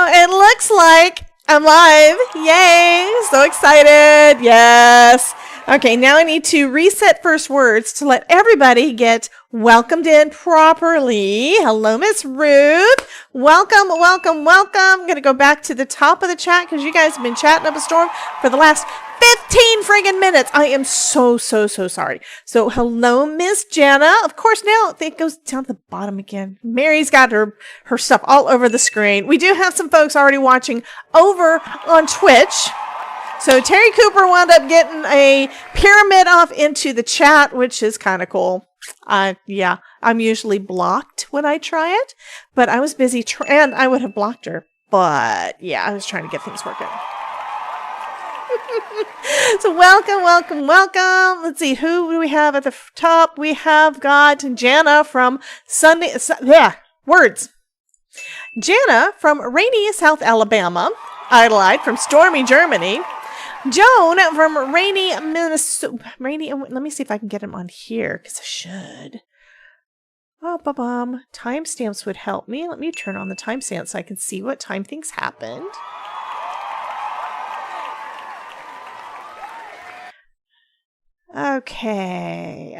it looks like I'm live. Yay. So excited. Yes. Okay, now I need to reset first words to let everybody get welcomed in properly. Hello, Miss Ruth. Welcome, welcome, welcome. I'm going to go back to the top of the chat because you guys have been chatting up a storm for the last 15 friggin' minutes. I am so sorry. So hello, Miss Jana. Of course, now it goes down to the bottom again. Mary's got her stuff all over the screen. We do have some folks already watching over on Twitch. So Terry Cooper wound up getting a pyramid off into the chat, which is kind of cool. Yeah, I'm usually blocked when I try it, but I was busy and I would have blocked her. But yeah, I was trying to get things working. So welcome, welcome, welcome. Let's see, who do we have at the top? We have got Jana from words. Jana from rainy South Alabama. Adelaide from stormy Germany. Joan from rainy Minnesota. Let me see if I can get him on here, because I should. Timestamps would help me. Let me turn on the timestamp so I can see what time things happened. Okay.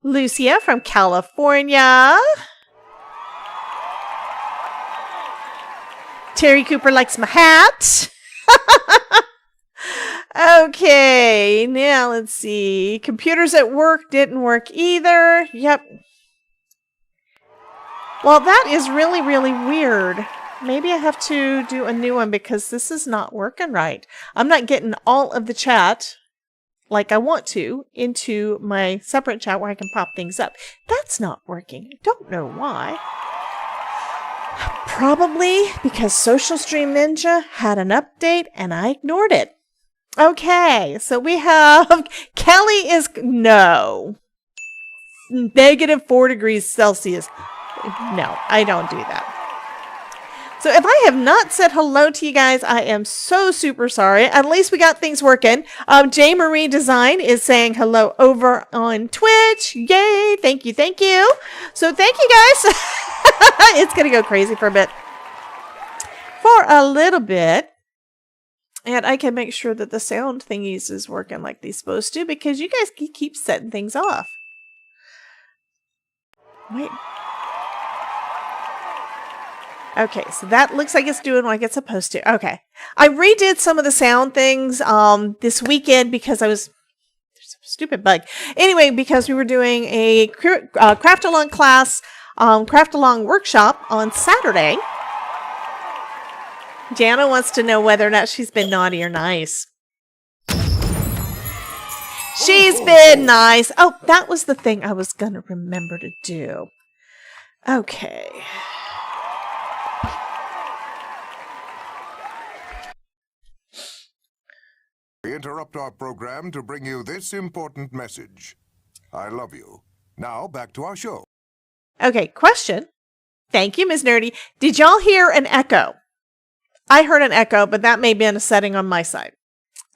Lucia from California. Terry Cooper likes my hat. Okay, now let's see. Computers at work didn't work either. Yep. Well, that is really, really weird. Maybe I have to do a new one because this is not working right. I'm not getting all of the chat like I want to into my separate chat where I can pop things up. That's not working. Don't know why. Probably because Social Stream Ninja had an update and I ignored it. Okay, so we have Kelly is no. -4 degrees Celsius. No, I don't do that. So if I have not said hello to you guys, I am so super sorry. At least we got things working. J. Marie Design is saying hello over on Twitch. Yay. Thank you. Thank you. So thank you guys. It's going to go crazy for a bit. For a little bit. And I can make sure that the sound thingies is working like they're supposed to because you guys keep setting things off. Wait. Okay, so that looks like it's doing like it's supposed to. Okay. I redid some of the sound things this weekend because there's a stupid bug. Anyway, because we were doing a craft-along class, craft-along workshop on Saturday. Jana wants to know whether or not she's been naughty or nice. She's been nice. Oh, that was the thing I was going to remember to do. Okay. We interrupt our program to bring you this important message. I love you. Now, back to our show. Okay, question. Thank you, Ms. Nerdy. Did y'all hear an echo? I heard an echo, but that may be in a setting on my side.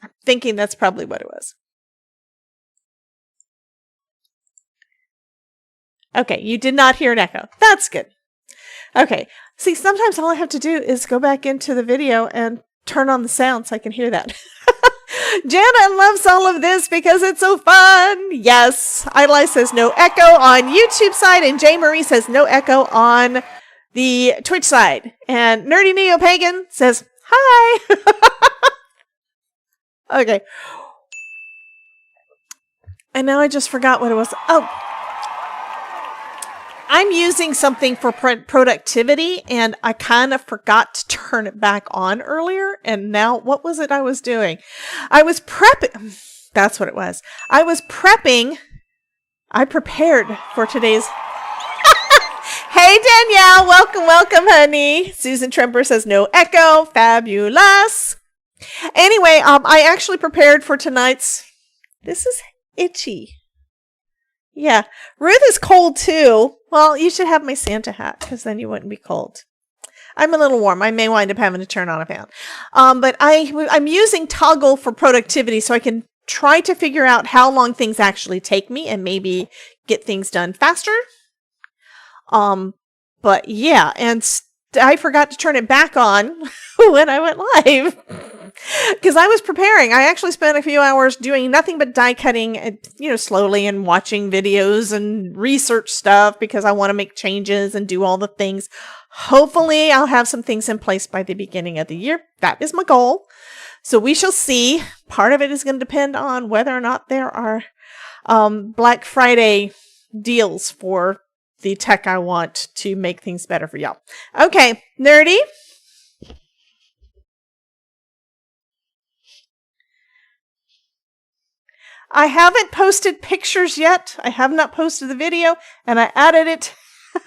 I'm thinking that's probably what it was. Okay, you did not hear an echo. That's good. Okay, see, sometimes all I have to do is go back into the video and turn on the sound so I can hear that. Jana loves all of this because it's so fun. Yes. Idolize says no echo on YouTube side, and J. Marie says no echo on the Twitch side. And Nerdy Neo Pagan says hi. Okay. And now I just forgot what it was. Oh. I'm using something for productivity, and I kind of forgot to turn it back on earlier. And now, what was it I was doing? I was prepping. That's what it was. I was prepping. I prepared for today's. Hey, Danielle. Welcome, welcome, honey. Susan Tremper says no echo. Fabulous. Anyway, I actually prepared for tonight's. This is itchy. Yeah, Ruth is cold too. Well, you should have my Santa hat because then you wouldn't be cold. I'm a little warm. I may wind up having to turn on a fan. But I'm using Toggle for productivity so I can try to figure out how long things actually take me and maybe get things done faster. But yeah, and I forgot to turn it back on when I went live because I was preparing. I actually spent a few hours doing nothing but die cutting, slowly, and watching videos and research stuff because I want to make changes and do all the things. Hopefully, I'll have some things in place by the beginning of the year. That is my goal. So we shall see. Part of it is going to depend on whether or not there are Black Friday deals for the tech I want to make things better for y'all. Okay, Nerdy. I haven't posted pictures yet. I have not posted the video, and I added it.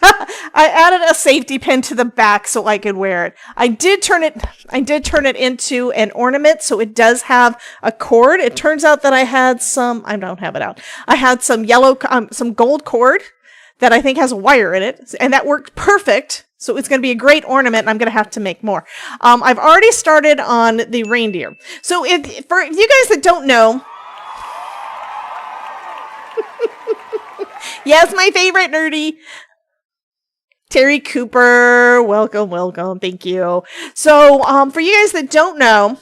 I added a safety pin to the back so I could wear it. I did turn it into an ornament, so it does have a cord. It turns out that I had some. I don't have it out. I had some some gold cord that I think has a wire in it, and that worked perfect. So it's going to be a great ornament, and I'm going to have to make more. I've already started on the reindeer. So for you guys that don't know, yes, my favorite Nerdy, Terry Cooper, welcome, thank you. So for you guys that don't know,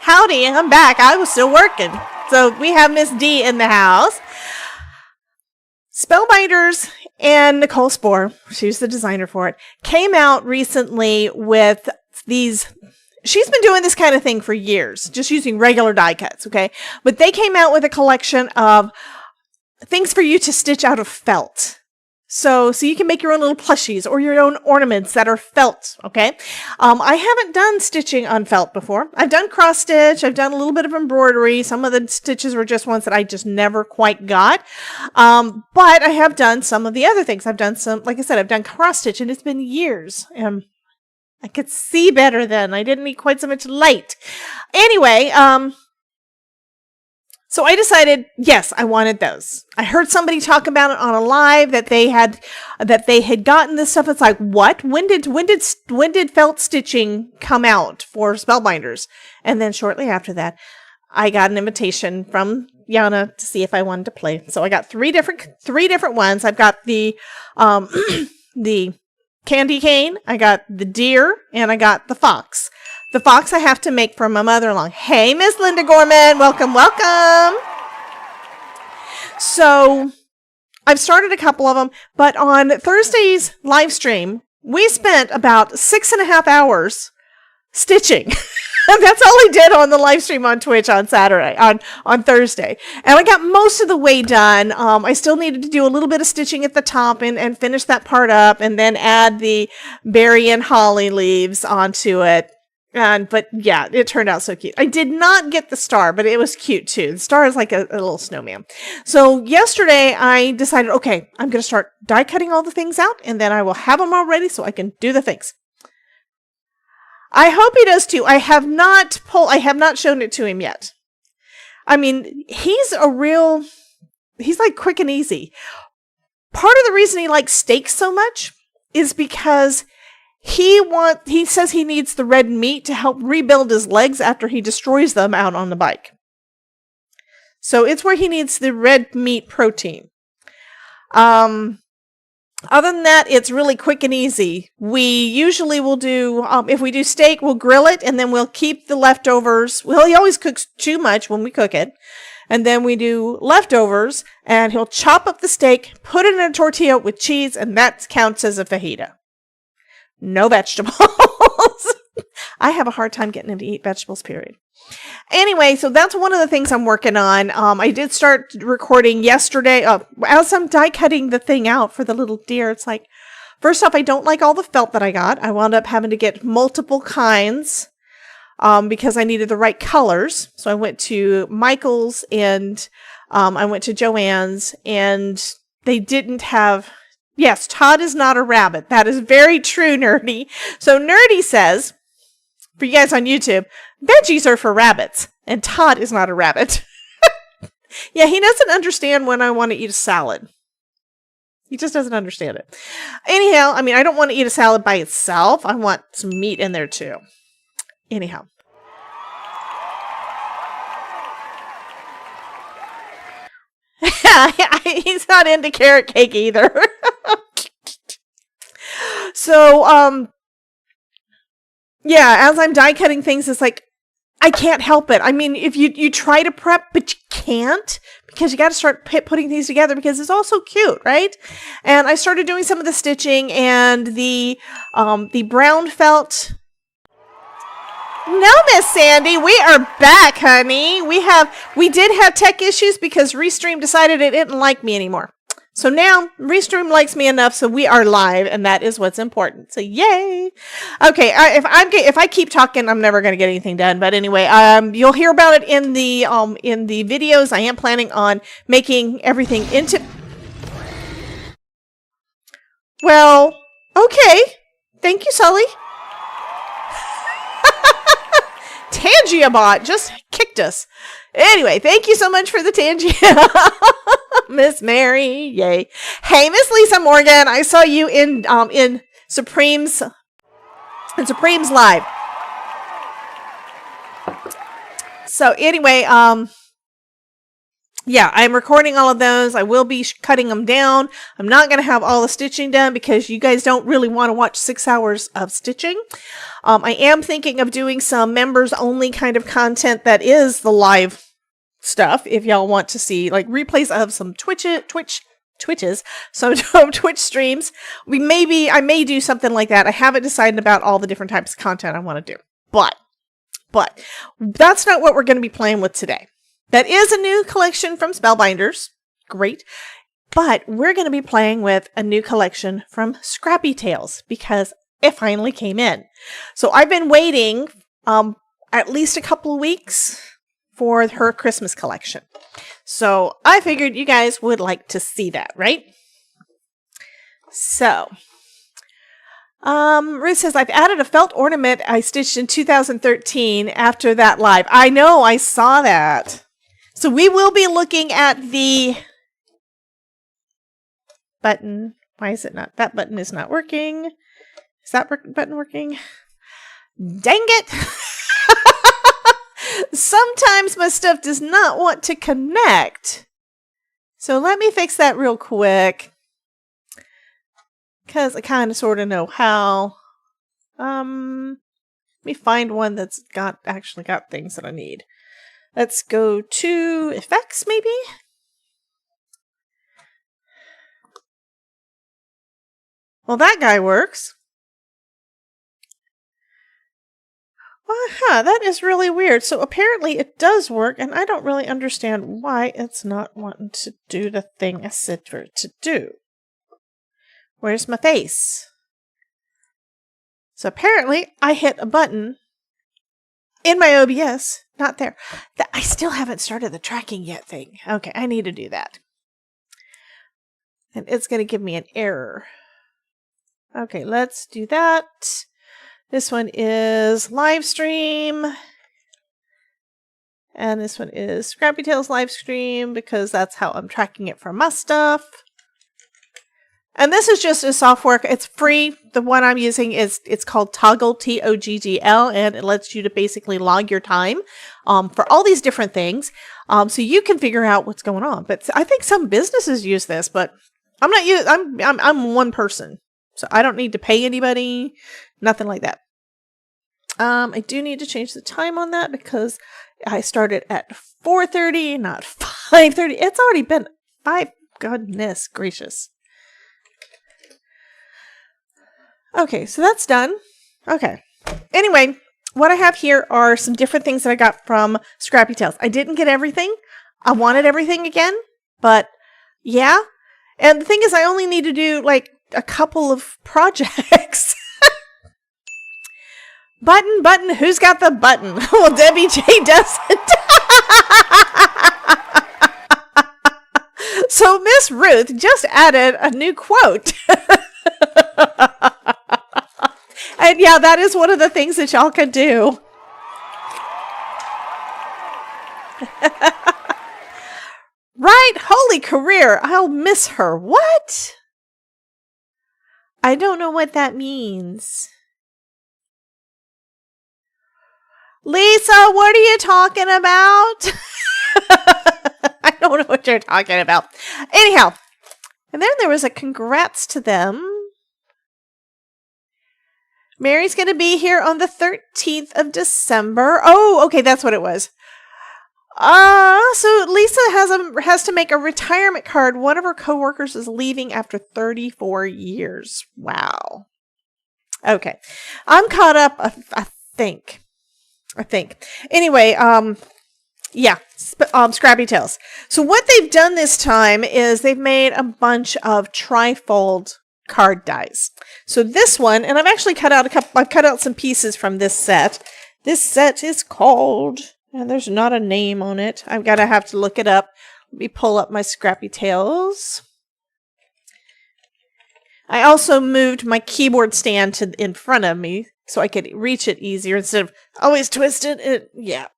howdy, I'm back. I was still working. So we have Miss D in the house. Spellbinders and Nicole Spohr, she's the designer for it, came out recently with these. She's been doing this kind of thing for years, just using regular die cuts, okay? But they came out with a collection of things for you to stitch out of felt. So you can make your own little plushies or your own ornaments that are felt, okay? I haven't done stitching on felt before. I've done cross stitch. I've done a little bit of embroidery. Some of the stitches were just ones that I just never quite got. But I have done some of the other things. I've done some, like I said, I've done cross stitch, and it's been years. I could see better then. I didn't need quite so much light. Anyway, so I decided, yes, I wanted those. I heard somebody talk about it on a live that they had gotten this stuff. It's like, what? When did felt stitching come out for Spellbinders? And then shortly after that, I got an invitation from Yana to see if I wanted to play. So I got three different ones. I've got the the candy cane, I got the deer, and I got the fox. The fox I have to make for my mother-in-law. Hey, Miss Linda Gorman. Welcome. So I've started a couple of them, but on Thursday's live stream, we spent about 6.5 hours stitching. That's all I did on the live stream on Twitch on Saturday, on Thursday. And I got most of the way done. I still needed to do a little bit of stitching at the top and finish that part up, and then add the berry and holly leaves onto it. But yeah, it turned out so cute. I did not get the star, but it was cute too. The star is like a little snowman. So yesterday I decided, okay, I'm going to start die cutting all the things out, and then I will have them all ready so I can do the things. I hope he does too. I have not shown it to him yet. I mean, he's like quick and easy. Part of the reason he likes steaks so much is because he says he needs the red meat to help rebuild his legs after he destroys them out on the bike. So it's where he needs the red meat protein. Other than that, it's really quick and easy. We usually will do, if we do steak, we'll grill it, and then we'll keep the leftovers. Well, he always cooks too much when we cook it. And then we do leftovers, and he'll chop up the steak, put it in a tortilla with cheese, and that counts as a fajita. No vegetables. I have a hard time getting him to eat vegetables, period. Anyway, so that's one of the things I'm working on. I did start recording yesterday. As I'm die cutting the thing out for the little deer, it's like, first off, I don't like all the felt that I got. I wound up having to get multiple kinds because I needed the right colors. So I went to Michael's and I went to Joann's, and they didn't have... Yes, Todd is not a rabbit. That is very true, Nerdy. So Nerdy says, for you guys on YouTube, veggies are for rabbits, and Todd is not a rabbit. Yeah, he doesn't understand when I want to eat a salad. He just doesn't understand it. Anyhow, I mean, I don't want to eat a salad by itself. I want some meat in there too. Anyhow. He's not into carrot cake either. So, yeah, as I'm die cutting things, it's like, I can't help it. I mean, if you try to prep, but you can't, because you got to start putting things together because it's all so cute, right? And I started doing some of the stitching and the brown felt. No, Miss Sandy, we are back, honey. We did have tech issues because Restream decided it didn't like me anymore. So now Restream likes me enough, so we are live, and that is what's important. So yay! Okay, if I keep talking, I'm never going to get anything done. But anyway, you'll hear about it in the videos. I am planning on making everything into. Well, okay. Thank you, Sully. Tangiabot just kicked us. Anyway, thank you so much for the Tangia. Miss Mary, yay. Hey, Miss Lisa Morgan, I saw you in Supreme's live. So anyway, yeah, I'm recording all of those. I will be cutting them down. I'm not going to have all the stitching done because you guys don't really want to watch 6 hours of stitching. I am thinking of doing some members only kind of content that is the live stuff. If y'all want to see like replays of some Twitches, some Twitch streams, I may do something like that. I haven't decided about all the different types of content I want to do, but that's not what we're going to be playing with today. That is a new collection from Spellbinders. Great. But we're going to be playing with a new collection from Scrappy Tales because it finally came in. So I've been waiting at least a couple of weeks for her Christmas collection. So I figured you guys would like to see that, right? So Ruth says, I've added a felt ornament I stitched in 2013 after that live. I know, I saw that. So we will be looking at the button. Why is it not? That button is not working. Is that button working? Dang it. Sometimes my stuff does not want to connect. So let me fix that real quick. Because I kind of sort of know how. Let me find one that's actually got things that I need. Let's go to effects, maybe? Well, that guy works. Well, that is really weird. So apparently it does work, and I don't really understand why it's not wanting to do the thing I said for it to do. Where's my face? So apparently I hit a button in my OBS. Not there. I still haven't started the tracking yet thing. Okay, I need to do that. And it's going to give me an error. Okay, let's do that. This one is live stream. And this one is Scrappy Tales live stream because that's how I'm tracking it for my stuff. And this is just a software. It's free. The one I'm using it's called Toggl, Toggl, and it lets you to basically log your time for all these different things, so you can figure out what's going on. But I think some businesses use this, but I'm not. I'm one person, so I don't need to pay anybody. Nothing like that. I do need to change the time on that because I started at 4:30, not 5:30. It's already been 5. Goodness gracious. Okay, so that's done. Okay. Anyway, what I have here are some different things that I got from Scrappy Tales. I didn't get everything. I wanted everything again, but yeah. And the thing is, I only need to do like a couple of projects. Button, who's got the button? Well, Debbie J doesn't. So Miss Ruth just added a new quote. And yeah, that is one of the things that y'all can do. Right? Holy career. I'll miss her. What? I don't know what that means. Lisa, what are you talking about? I don't know what you're talking about. Anyhow, and then there was a congrats to them. Mary's going to be here on the 13th of December. Oh, okay, that's what it was. So Lisa has to make a retirement card. One of her coworkers is leaving after 34 years. Wow. Okay. I'm caught up, I think. Anyway, yeah, Scrappy Tales. So what they've done this time is they've made a bunch of Trifold card dies. So this one, and I've actually cut out some pieces from this set. This set is called, and there's not a name on it. have to look it up. Let me pull up my Scrappy Tales. I also moved my keyboard stand in front of me so I could reach it easier instead of always twisted it. Yeah.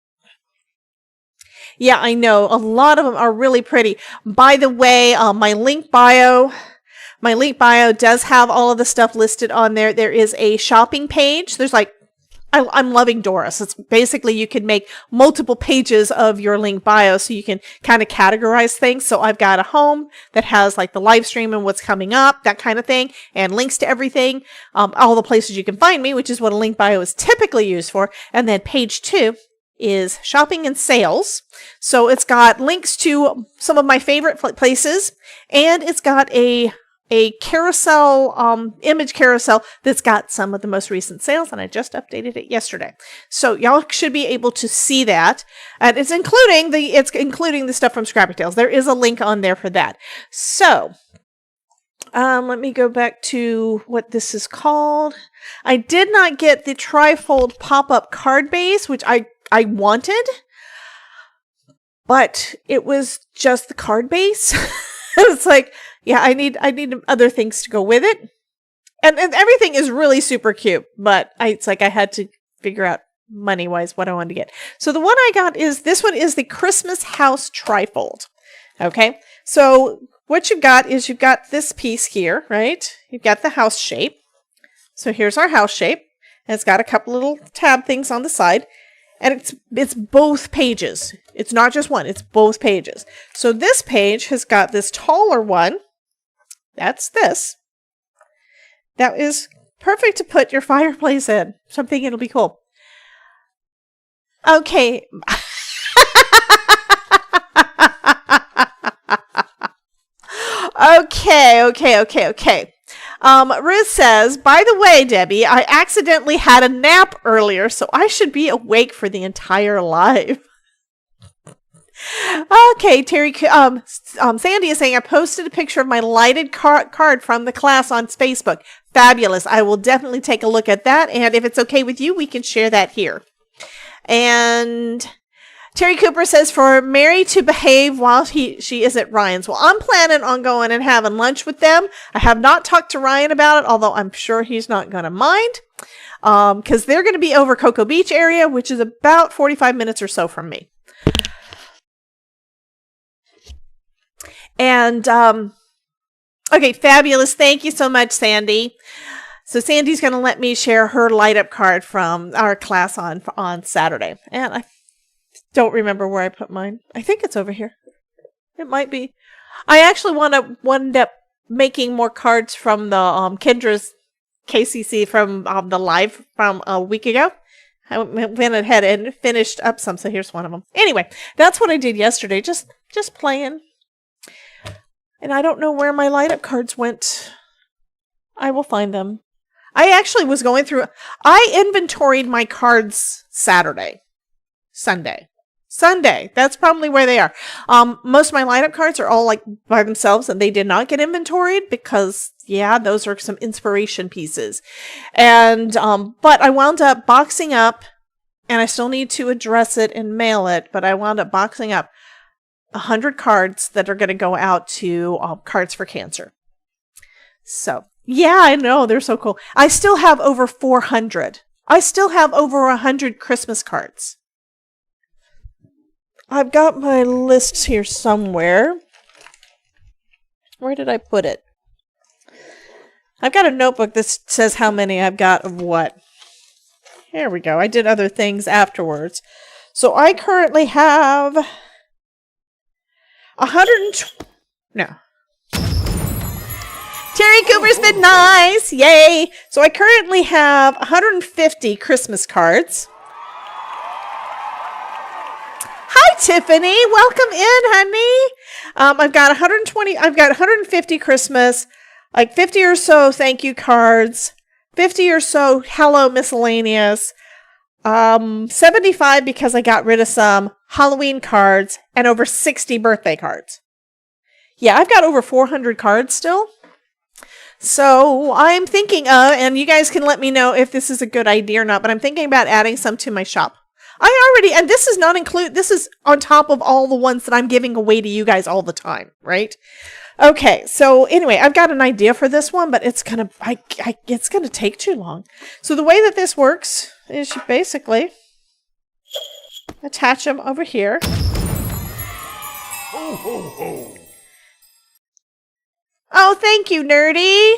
Yeah, I know. A lot of them are really pretty. By the way, my link bio does have all of the stuff listed on there. There is a shopping page. There's I'm loving Doris. It's basically you can make multiple pages of your link bio so you can kind of categorize things. So I've got a home that has like the live stream and what's coming up, that kind of thing, and links to everything, all the places you can find me, which is what a link bio is typically used for. And then page 2 is shopping and sales. So it's got links to some of my favorite places, and it's got a carousel, image carousel that's got some of the most recent sales, and I just updated it yesterday. So y'all should be able to see that. And it's including the stuff from Scrappy Tales. There is a link on there for that. So, let me go back to what this is called. I did not get the Trifold pop-up card base, which I wanted, but it was just the card base. It's like, yeah, I need other things to go with it. And everything is really super cute, but it's like I had to figure out money-wise what I wanted to get. So the one I got is, this one is the Christmas House Trifold. Okay, so what you've got this piece here, right? You've got the house shape. So here's our house shape. And it's got a couple little tab things on the side. And it's both pages. It's not just one, it's both pages. So this page has got this taller one. That's this. That is perfect to put your fireplace in. So I'm thinking it'll be cool. Okay. Okay. Ruth says, by the way, Debbie, I accidentally had a nap earlier, so I should be awake for the entire live. Okay, Terry, Sandy is saying, I posted a picture of my lighted card from the class on Facebook. Fabulous. I will definitely take a look at that. And if it's okay with you, we can share that here. And Terry Cooper says, for Mary to behave while she is at Ryan's. Well, I'm planning on going and having lunch with them. I have not talked to Ryan about it, although I'm sure he's not going to mind. Because they're going to be over Cocoa Beach area, which is about 45 minutes or so from me. And, okay, fabulous. Thank you so much, Sandy. So Sandy's going to let me share her light up card from our class on Saturday. And I don't remember where I put mine. I think it's over here. It might be. I actually wound up making more cards from the Kendra's KCC from the live from a week ago. I went ahead and finished up some, so here's one of them. Anyway, that's what I did yesterday, just playing. And I don't know where my light up cards went. I will find them. I actually was going through, I inventoried my cards Sunday. That's probably where they are. Most of my light up cards are all like by themselves, and they did not get inventoried because, yeah, those are some inspiration pieces. And, but I wound up boxing up, and I still need to address it and mail it, but I wound up boxing up 100 cards that are going to go out to Cards for Cancer. So, yeah, I know. They're so cool. I still have over 400. I still have over 100 Christmas cards. I've got my lists here somewhere. Where did I put it? I've got a notebook that says how many I've got of what. Here we go. I did other things afterwards. So I currently have... 120. No. Terry Cooper's been nice. Yay. So I currently have 150 Christmas cards. Hi, Tiffany. Welcome in, honey. I've got 120. I've got 150 Christmas, like 50 or so thank you cards, 50 or so hello miscellaneous, 75 because I got rid of some Halloween cards, and over 60 birthday cards. Yeah, I've got over 400 cards still. So I'm thinking and you guys can let me know if this is a good idea or not, but I'm thinking about adding some to my shop. And this is this is on top of all the ones that I'm giving away to you guys all the time, right? Okay, so anyway, I've got an idea for this one, but it's gonna take too long. So the way that this works is you basically attach them over here. Ho, ho, ho. Oh, thank you, Nerdy.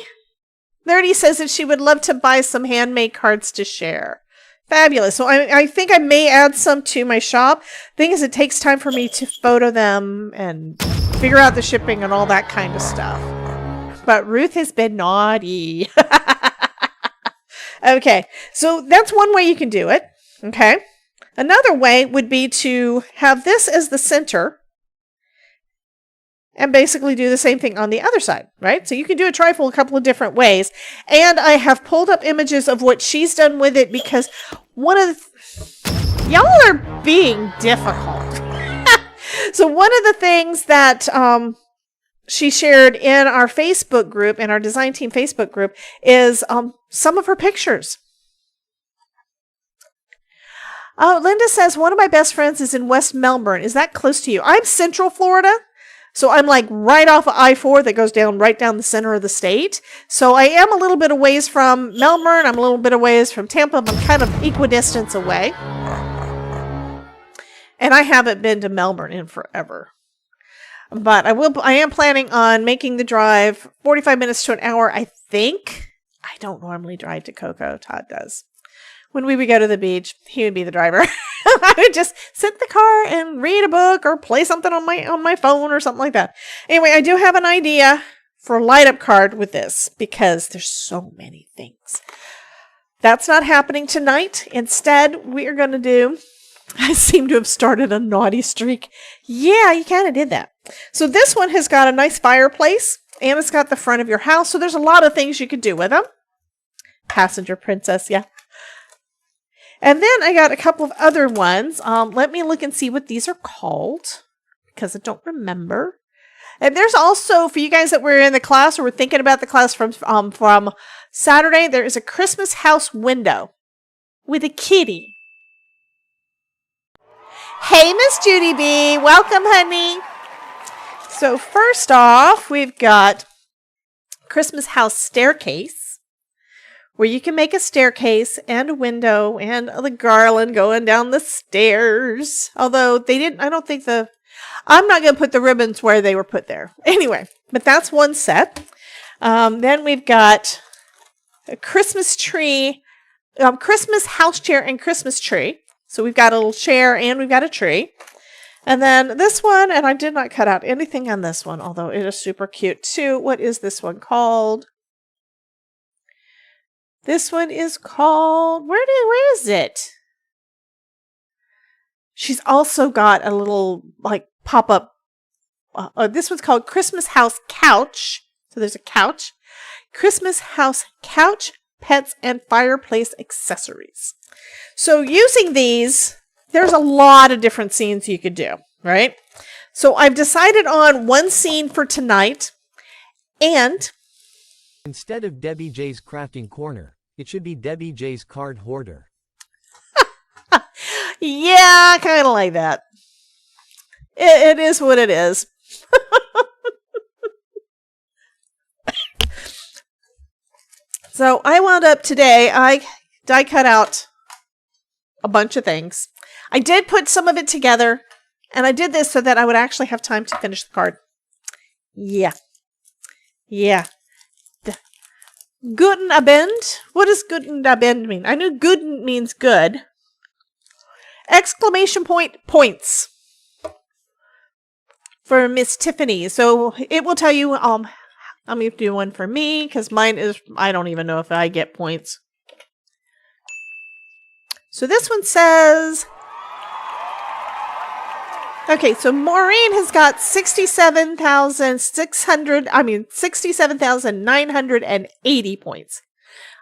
Nerdy says that she would love to buy some handmade cards to share. Fabulous. So I think I may add some to my shop. Thing is, it takes time for me to photo them and figure out the shipping and all that kind of stuff. But Ruth has been naughty. Okay, so that's one way you can do it. Okay. Another way would be to have this as the center and basically do the same thing on the other side, right? So you can do a trifold a couple of different ways. And I have pulled up images of what she's done with it because y'all are being difficult. So one of the things that she shared in our Facebook group, in our design team Facebook group, is some of her pictures. Oh, Linda says, one of my best friends is in West Melbourne. Is that close to you? I'm Central Florida. So I'm like right off of I-4 that goes right down the center of the state. So I am a little bit of ways from Melbourne. I'm a little bit of ways from Tampa. I'm kind of equidistance away. And I haven't been to Melbourne in forever. But I am planning on making the drive 45 minutes to an hour, I think. I don't normally drive to Cocoa. Todd does. When we would go to the beach, he would be the driver. I would just sit in the car and read a book or play something on my phone or something like that. Anyway, I do have an idea for a light up card with this because there's so many things. That's not happening tonight. Instead, we are going to do, I seem to have started a naughty streak. Yeah, you kind of did that. So this one has got a nice fireplace and it's got the front of your house. So there's a lot of things you could do with them. Passenger princess, yeah. And then I got a couple of other ones. Let me look and see what these are called because I don't remember. And there's also, for you guys that were in the class or were thinking about the class from Saturday, there is a Christmas house window with a kitty. Hey, Miss Judy B. Welcome, honey. So first off, we've got Christmas house staircase, where you can make a staircase and a window and the garland going down the stairs. Although they didn't, I don't think I'm not going to put the ribbons where they were put there. Anyway, but that's one set. Then we've got a Christmas tree, Christmas house chair and Christmas tree. So we've got a little chair and we've got a tree. And then this one, and I did not cut out anything on this one, although it is super cute too. What is this one called? This one is called, where is it? She's also got a little like pop-up. This one's called Christmas House Couch. So there's a couch. Christmas House Couch, Pets, and Fireplace Accessories. So using these, there's a lot of different scenes you could do, right? So I've decided on one scene for tonight. And instead of Debbie J's crafting corner, it should be Debbie J's card hoarder. Yeah, I kind of like that. It is what it is. So I wound up today, I cut out a bunch of things. I did put some of it together, and I did this so that I would actually have time to finish the card. Yeah. Guten Abend. What does Guten Abend mean? I knew Guten means good. Exclamation point, points. for Miss Tiffany. So it will tell you, I'm going to do one for me because mine is, I don't even know if I get points. So this one says, okay, so Maureen has got 67,980 points.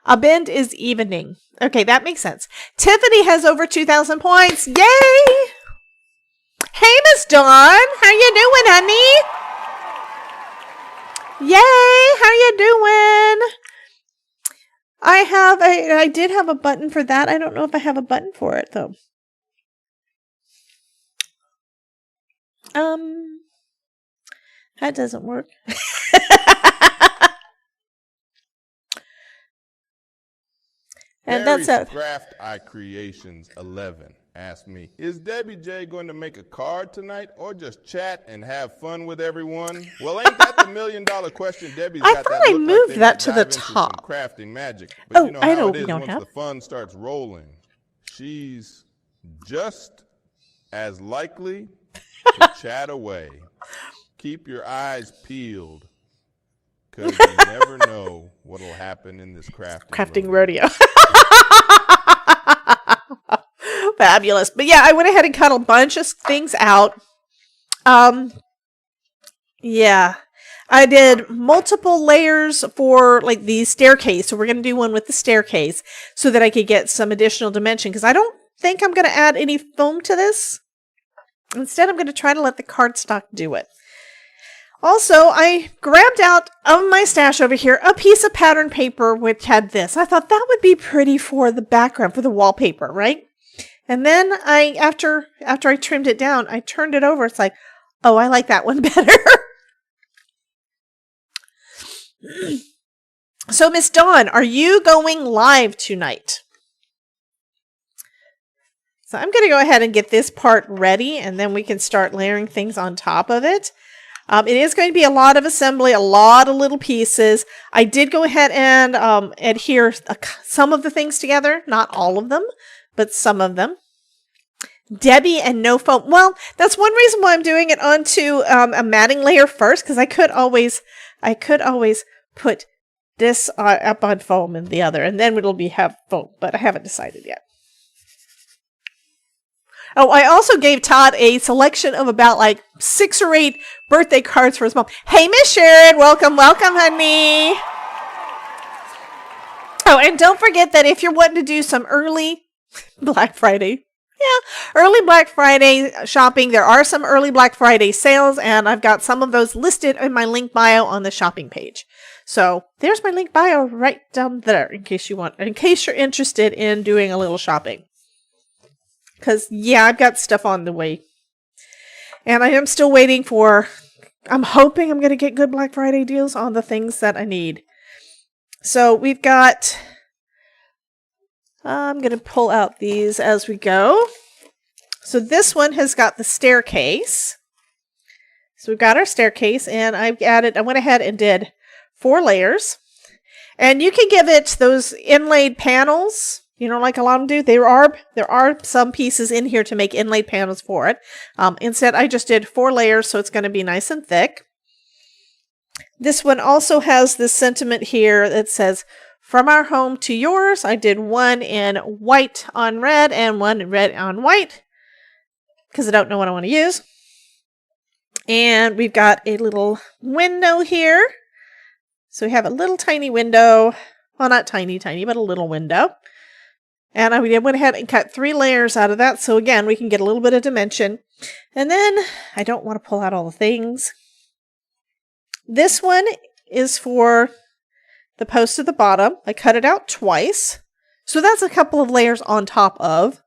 Abend is evening. Okay, that makes sense. Tiffany has over 2,000 points. Yay! Hey, Miss Dawn. How you doing, honey? Yay! How you doing? I did have a button for that. I don't know if I have a button for it, though. That doesn't work. And that's it. Craft Eye Creations 11 asked me, is Debbie J going to make a card tonight or just chat and have fun with everyone? Well, ain't that the $1 million question? Debbie's I got thought that I look moved like that to the dive into some top. crafting magic. But you know how it is once the fun starts rolling. She's just as likely to chat away. Keep your eyes peeled, because you never know what'll happen in this crafting rodeo. Fabulous. But yeah, I went ahead and cut a bunch of things out. Yeah, I did multiple layers for like the staircase. So we're going to do one with the staircase so that I could get some additional dimension, because I don't think I'm going to add any foam to this. Instead, I'm going to try to let the cardstock do it. Also, I grabbed out of my stash over here a piece of pattern paper which had this. I thought that would be pretty for the background, for the wallpaper, right? And then after I trimmed it down, I turned it over. It's like, oh, I like that one better. So, Miss Dawn, are you going live tonight? So I'm going to go ahead and get this part ready, and then we can start layering things on top of it. It is going to be a lot of assembly, a lot of little pieces. I did go ahead and adhere some of the things together, not all of them, but some of them. Debbie and no foam. Well, that's one reason why I'm doing it onto a matting layer first, because I could always put this up on foam and the other, and then it'll have foam, but I haven't decided yet. Oh, I also gave Todd a selection of about like 6 or 8 birthday cards for his mom. Hey, Miss Sharon, welcome, honey. Oh, and don't forget that if you're wanting to do some early Black Friday, early Black Friday shopping, there are some early Black Friday sales, and I've got some of those listed in my link bio on the shopping page. So there's my link bio right down there in case you're interested in doing a little shopping. Because, yeah, I've got stuff on the way. And I am still waiting I'm hoping I'm going to get good Black Friday deals on the things that I need. So we've got, I'm going to pull out these as we go. So this one has got the staircase. So we've got our staircase, and I went ahead and did 4 layers. And you can give it those inlaid panels. Like a lot of them do. There are some pieces in here to make inlaid panels for it. Instead, I just did 4 layers, so it's going to be nice and thick. This one also has this sentiment here that says, from our home to yours. I did one in white on red and one in red on white, because I don't know what I want to use. And we've got a little window here. So we have a little tiny window. Well, not tiny, but a little window. And I went ahead and cut 3 layers out of that. So again, we can get a little bit of dimension. And then I don't want to pull out all the things. This one is for the post at the bottom. I cut it out twice. So that's a couple of layers on top of.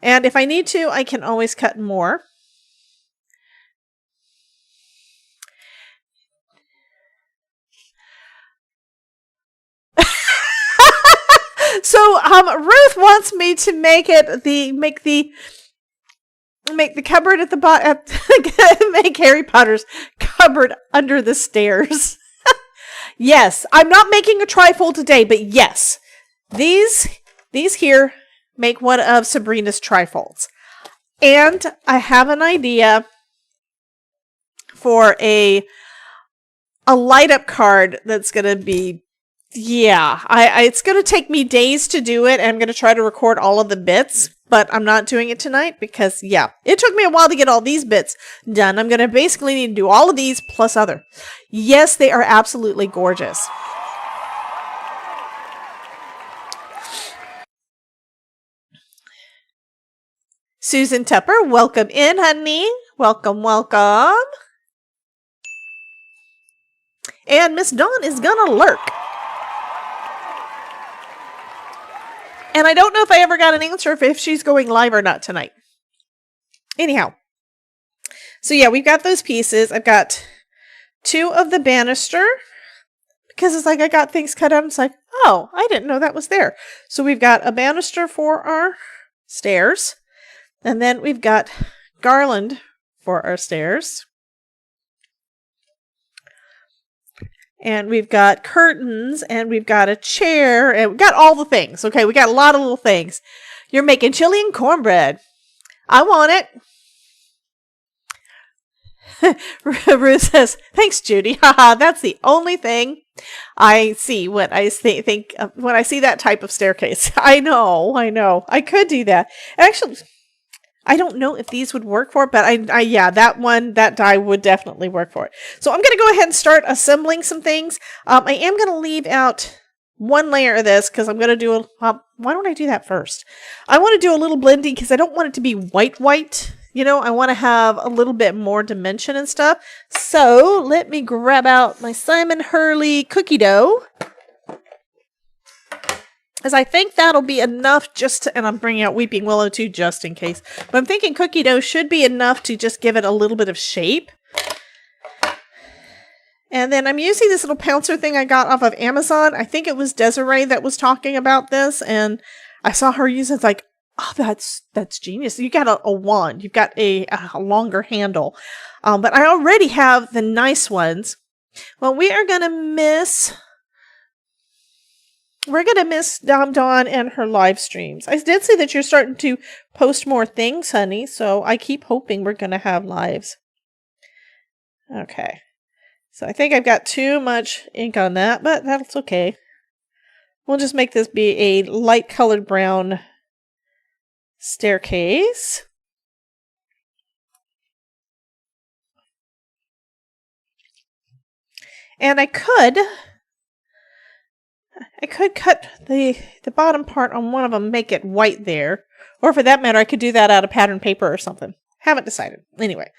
And if I need to, I can always cut more. So Ruth wants me to make the cupboard at the bottom, make Harry Potter's cupboard under the stairs. Yes, I'm not making a trifold today, but yes, these here make one of Sabrina's trifolds, and I have an idea for a light up card that's going to be, yeah, it's going to take me days to do it. I'm going to try to record all of the bits, but I'm not doing it tonight because, yeah, it took me a while to get all these bits done. I'm going to basically need to do all of these plus other. Yes, they are absolutely gorgeous. Susan Tupper, welcome in, honey. Welcome, welcome. And Miss Dawn is gonna lurk. And I don't know if I ever got an answer if she's going live or not tonight. Anyhow. So yeah, we've got those pieces. I've got 2 of the banister. Because it's like I got things cut out. It's like, oh, I didn't know that was there. So we've got a banister for our stairs. And then we've got garland for our stairs. And we've got curtains, and we've got a chair, and we've got all the things. Okay, we got a lot of little things. You're making chili and cornbread. I want it. Ruth says, thanks, Judy. Haha, that's the only thing I see when I think when I see that type of staircase. I know. I could do that. Actually, I don't know if these would work for it, but yeah, that die would definitely work for it. So I'm going to go ahead and start assembling some things. I am going to leave out one layer of this because I'm going to do why don't I do that first? I want to do a little blending because I don't want it to be white. You know, I want to have a little bit more dimension and stuff. So let me grab out my Simon Hurley cookie dough. As I think that'll be enough just to, and I'm bringing out Weeping Willow too, just in case. But I'm thinking cookie dough should be enough to just give it a little bit of shape. And then I'm using this little pouncer thing I got off of Amazon. I think it was Desiree that was talking about this. And I saw her use it. It's like, oh, that's genius. You got a wand. You've got a longer handle. But I already have the nice ones. Well, we are going to miss... We're going to miss Dawn and her live streams. I did see that you're starting to post more things, honey, so I keep hoping we're going to have lives. Okay. So I think I've got too much ink on that, but that's okay. We'll just make this be a light colored brown staircase. And I could cut the bottom part on one of them, make it white there. Or for that matter, I could do that out of pattern paper or something. Haven't decided. Anyway.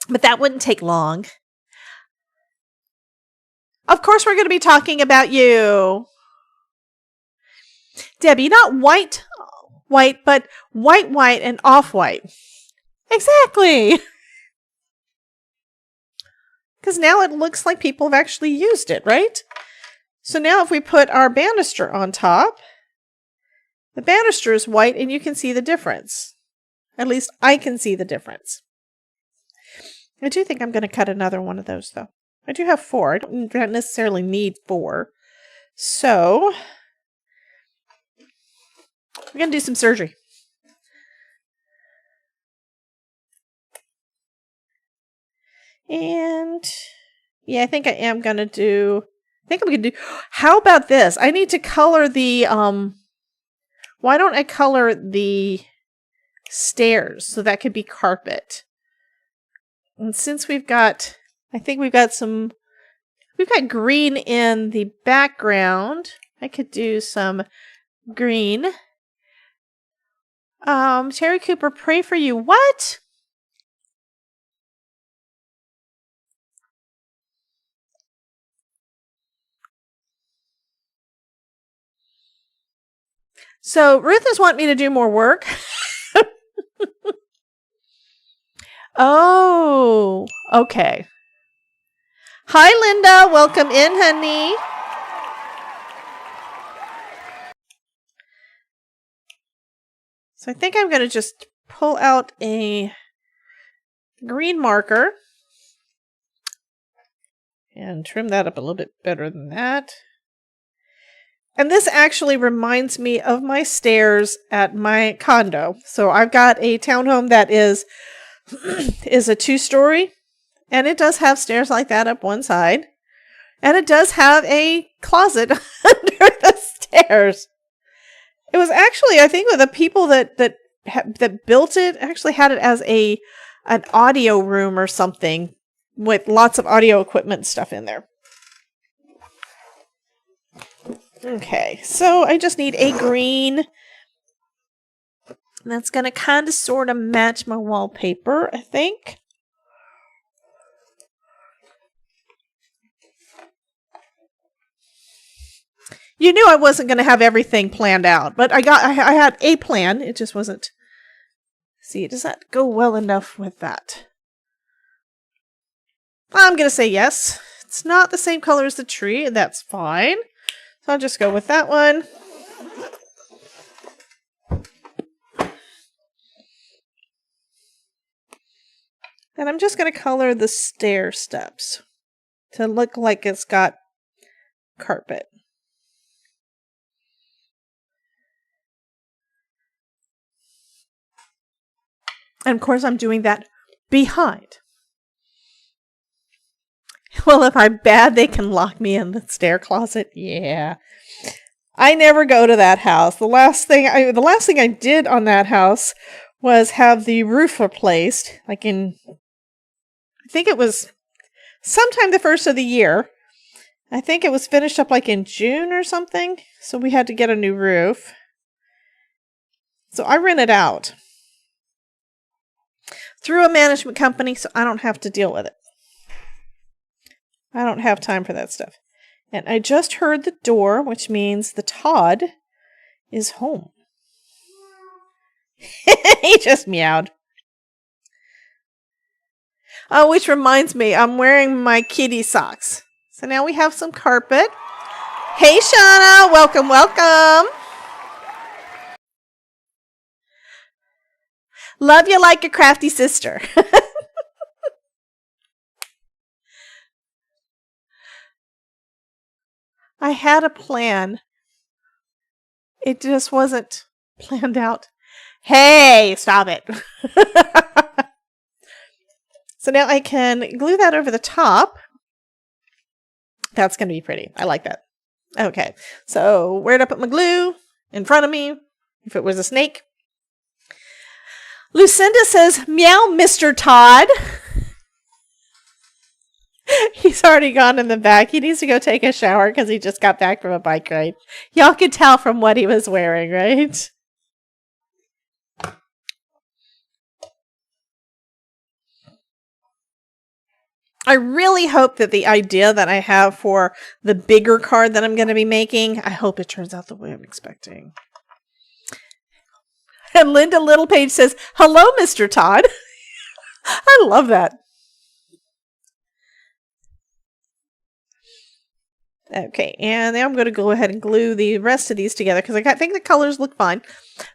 But that wouldn't take long. Of course we're going to be talking about you. Debbie, not white, but white, and off-white. Exactly. Because now it looks like people have actually used it, right? So now if we put our banister on top, the banister is white and you can see the difference. At least I can see the difference. I do think I'm going to cut another one of those though. I do have 4. I don't necessarily need 4. So we're going to do some surgery. And yeah, I think I am going to do... How about this? I need to color the, why don't I color the stairs so that could be carpet? And since we've got green in the background, I could do some green. Terry Cooper, pray for you. What? So Ruth is wanting me to do more work. Oh, okay. Hi, Linda. Welcome in, honey. So I think I'm going to just pull out a green marker and trim that up a little bit better than that. And this actually reminds me of my stairs at my condo. So I've got a townhome that is is a 2-story, and it does have stairs like that up one side, and it does have a closet under the stairs. It was actually, I think, the people that built it actually had it as an audio room or something with lots of audio equipment and stuff in there. Okay, so I just need a green. That's going to kind of sort of match my wallpaper, I think. You knew I wasn't going to have everything planned out, but I had a plan. It just wasn't. See, does that go well enough with that? I'm going to say yes. It's not the same color as the tree, and that's fine. So I'll just go with that one. And I'm just going to color the stair steps to look like it's got carpet. And of course I'm doing that behind. Well, if I'm bad, they can lock me in the stair closet. Yeah. I never go to that house. The last thing I did on that house was have the roof replaced, like in, I think it was sometime the first of the year. I think it was finished up like in June or something. So we had to get a new roof. So I rented out through a management company, so I don't have to deal with it. I don't have time for that stuff. And I just heard the door, which means the Todd is home. He just meowed. Oh, which reminds me, I'm wearing my kitty socks. So now we have some carpet. Hey, Shauna. Welcome, welcome. Love you like a crafty sister. I had a plan. It just wasn't planned out. Hey, stop it. So now I can glue that over the top. That's going to be pretty. I like that. Okay, so where'd I put my glue? In front of me, if it was a snake. Lucinda says, meow, Mr. Todd. He's already gone in the back. He needs to go take a shower because he just got back from a bike ride. Y'all could tell from what he was wearing, right? I really hope that the idea that I have for the bigger card that I'm going to be making, I hope it turns out the way I'm expecting. And Linda Littlepage says, hello, Mr. Todd. I love that. Okay, and now I'm going to go ahead and glue the rest of these together because I think the colors look fine.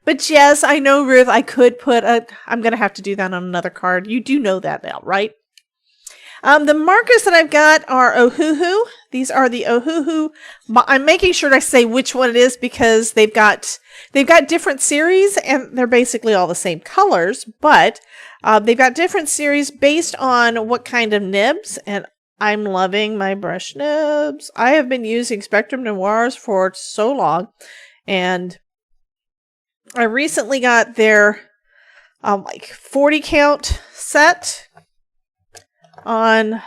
But yes, I know, Ruth, I could put I'm going to have to do that on another card. You do know that now, right? The markers that I've got are Ohuhu. These are the Ohuhu. I'm making sure I say which one it is because they've got different series and they're basically all the same colors, but they've got different series based on what kind of nibs, and I'm loving my brush nibs. I have been using Spectrum Noirs for so long, and I recently got their like 40 count set on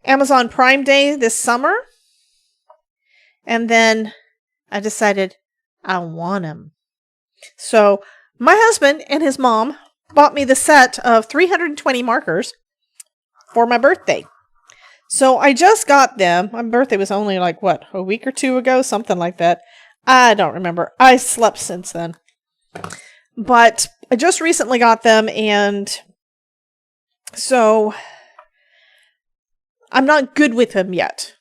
Amazon Prime Day this summer, and then I decided I want them. So my husband and his mom bought me the set of 320 markers for my birthday. So I just got them. My birthday was only like, what, a week or two ago? Something like that. I don't remember. I slept since then. But I just recently got them, and so I'm not good with them yet.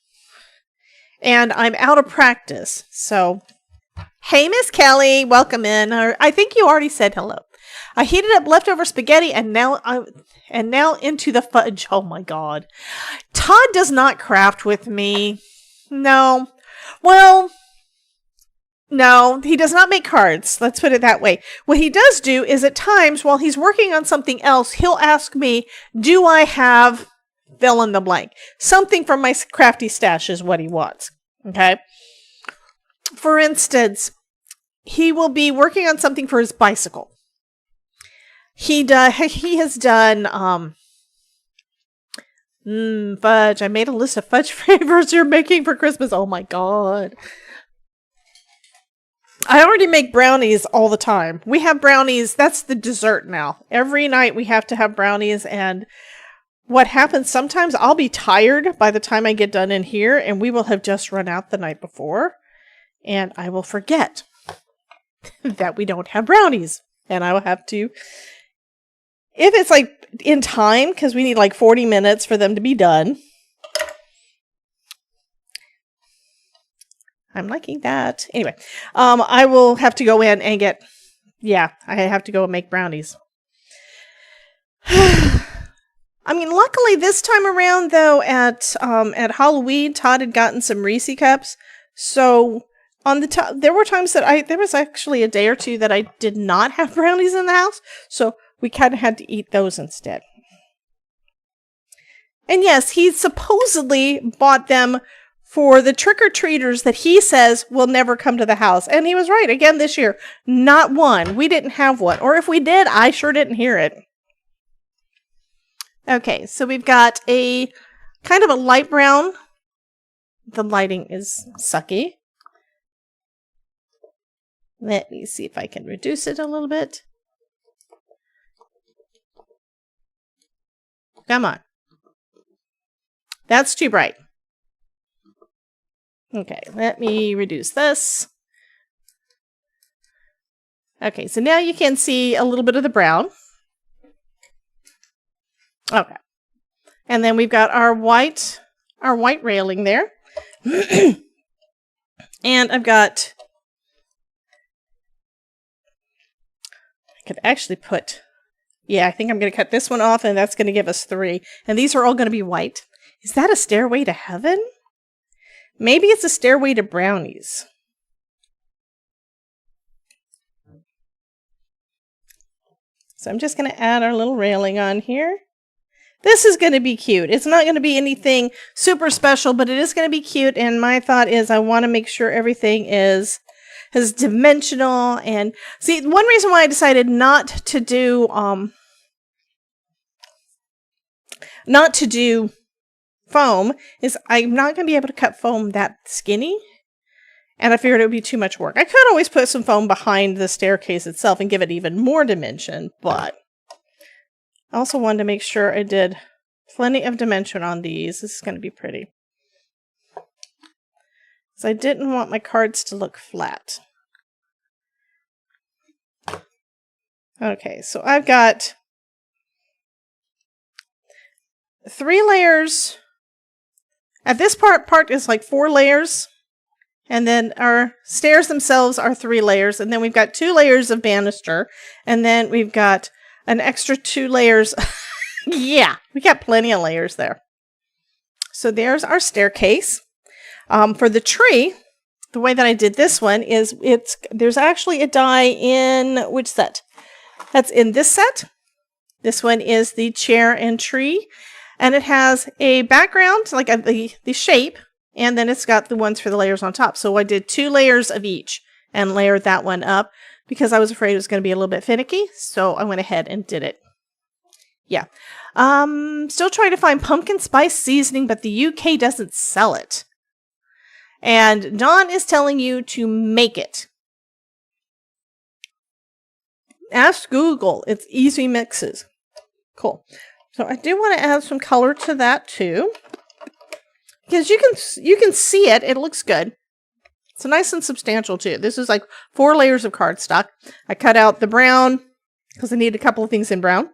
And I'm out of practice. So, hey, Miss Kelly, welcome in. I think you already said hello. I heated up leftover spaghetti and now into the fudge. Oh my God. Todd does not craft with me. No. Well, No, he does not make cards. Let's put it that way. What he does do is at times while he's working on something else, he'll ask me, do I have fill in the blank? Something from my crafty stash is what he wants. Okay. For instance, he will be working on something for his bicycle. He has done, fudge. I made a list of fudge flavors you're making for Christmas. Oh my God. I already make brownies all the time. We have brownies. That's the dessert now. Every night we have to have brownies. And what happens sometimes, I'll be tired by the time I get done in here, and we will have just run out the night before. And I will forget that we don't have brownies. And I will have to, if it's like in time, because we need like 40 minutes for them to be done. I'm liking that. Anyway, I will have to go in and get, I have to go and make brownies. I mean, luckily this time around though, at Halloween, Todd had gotten some Reese cups. So on the there were times that there was actually a day or two that I did not have brownies in the house. So we kind of had to eat those instead. And yes, he supposedly bought them for the trick-or-treaters that he says will never come to the house. And he was right. Again, this year, not one. We didn't have one. Or if we did, I sure didn't hear it. Okay, so we've got a kind of a light brown. The lighting is sucky. Let me see if I can reduce it a little bit. Come on. That's too bright. Okay, let me reduce this. Okay, so now you can see a little bit of the brown. Okay. And then we've got our white railing there. And I've got, I could actually put, I think I'm going to cut this one off, and that's going to give us 3. And these are all going to be white. Is that a stairway to heaven? Maybe it's a stairway to brownies. So I'm just going to add our little railing on here. This is going to be cute. It's not going to be anything super special, but it is going to be cute. And my thought is I want to make sure everything is dimensional. And see, one reason why I decided not to do foam is I'm not going to be able to cut foam that skinny. And I figured it would be too much work. I could always put some foam behind the staircase itself and give it even more dimension, but I also wanted to make sure I did plenty of dimension on these. This is going to be pretty. So I didn't want my cards to look flat. Okay, so I've got 3 layers. At this part is like 4 layers. And then our stairs themselves are 3 layers. And then we've got 2 layers of banister. And then we've got an extra 2 layers. Yeah, we got plenty of layers there. So there's our staircase. For the tree, the way that I did this one is there's actually a die in which set? That's in this set. This one is the chair and tree. And it has a background, like the shape, and then it's got the ones for the layers on top. So I did 2 layers of each and layered that one up because I was afraid it was going to be a little bit finicky. So I went ahead and did it. Yeah. Still trying to find pumpkin spice seasoning, but the UK doesn't sell it. And Dawn is telling you to make it. Ask Google. It's easy mixes. Cool. So I do want to add some color to that too. Because you can see it. It looks good. It's nice and substantial too. This is like 4 layers of cardstock. I cut out the brown because I need a couple of things in brown.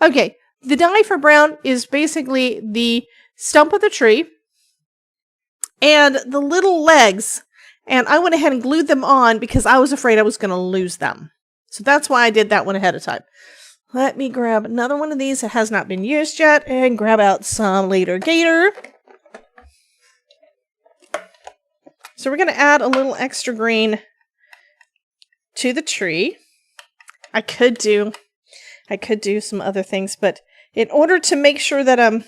Okay. The die for brown is basically the stump of the tree and the little legs. And I went ahead and glued them on because I was afraid I was going to lose them. So that's why I did that one ahead of time. Let me grab another one of these that has not been used yet and grab out some Later Gator. So we're going to add a little extra green to the tree. I could do some other things, but in order to make sure that oh,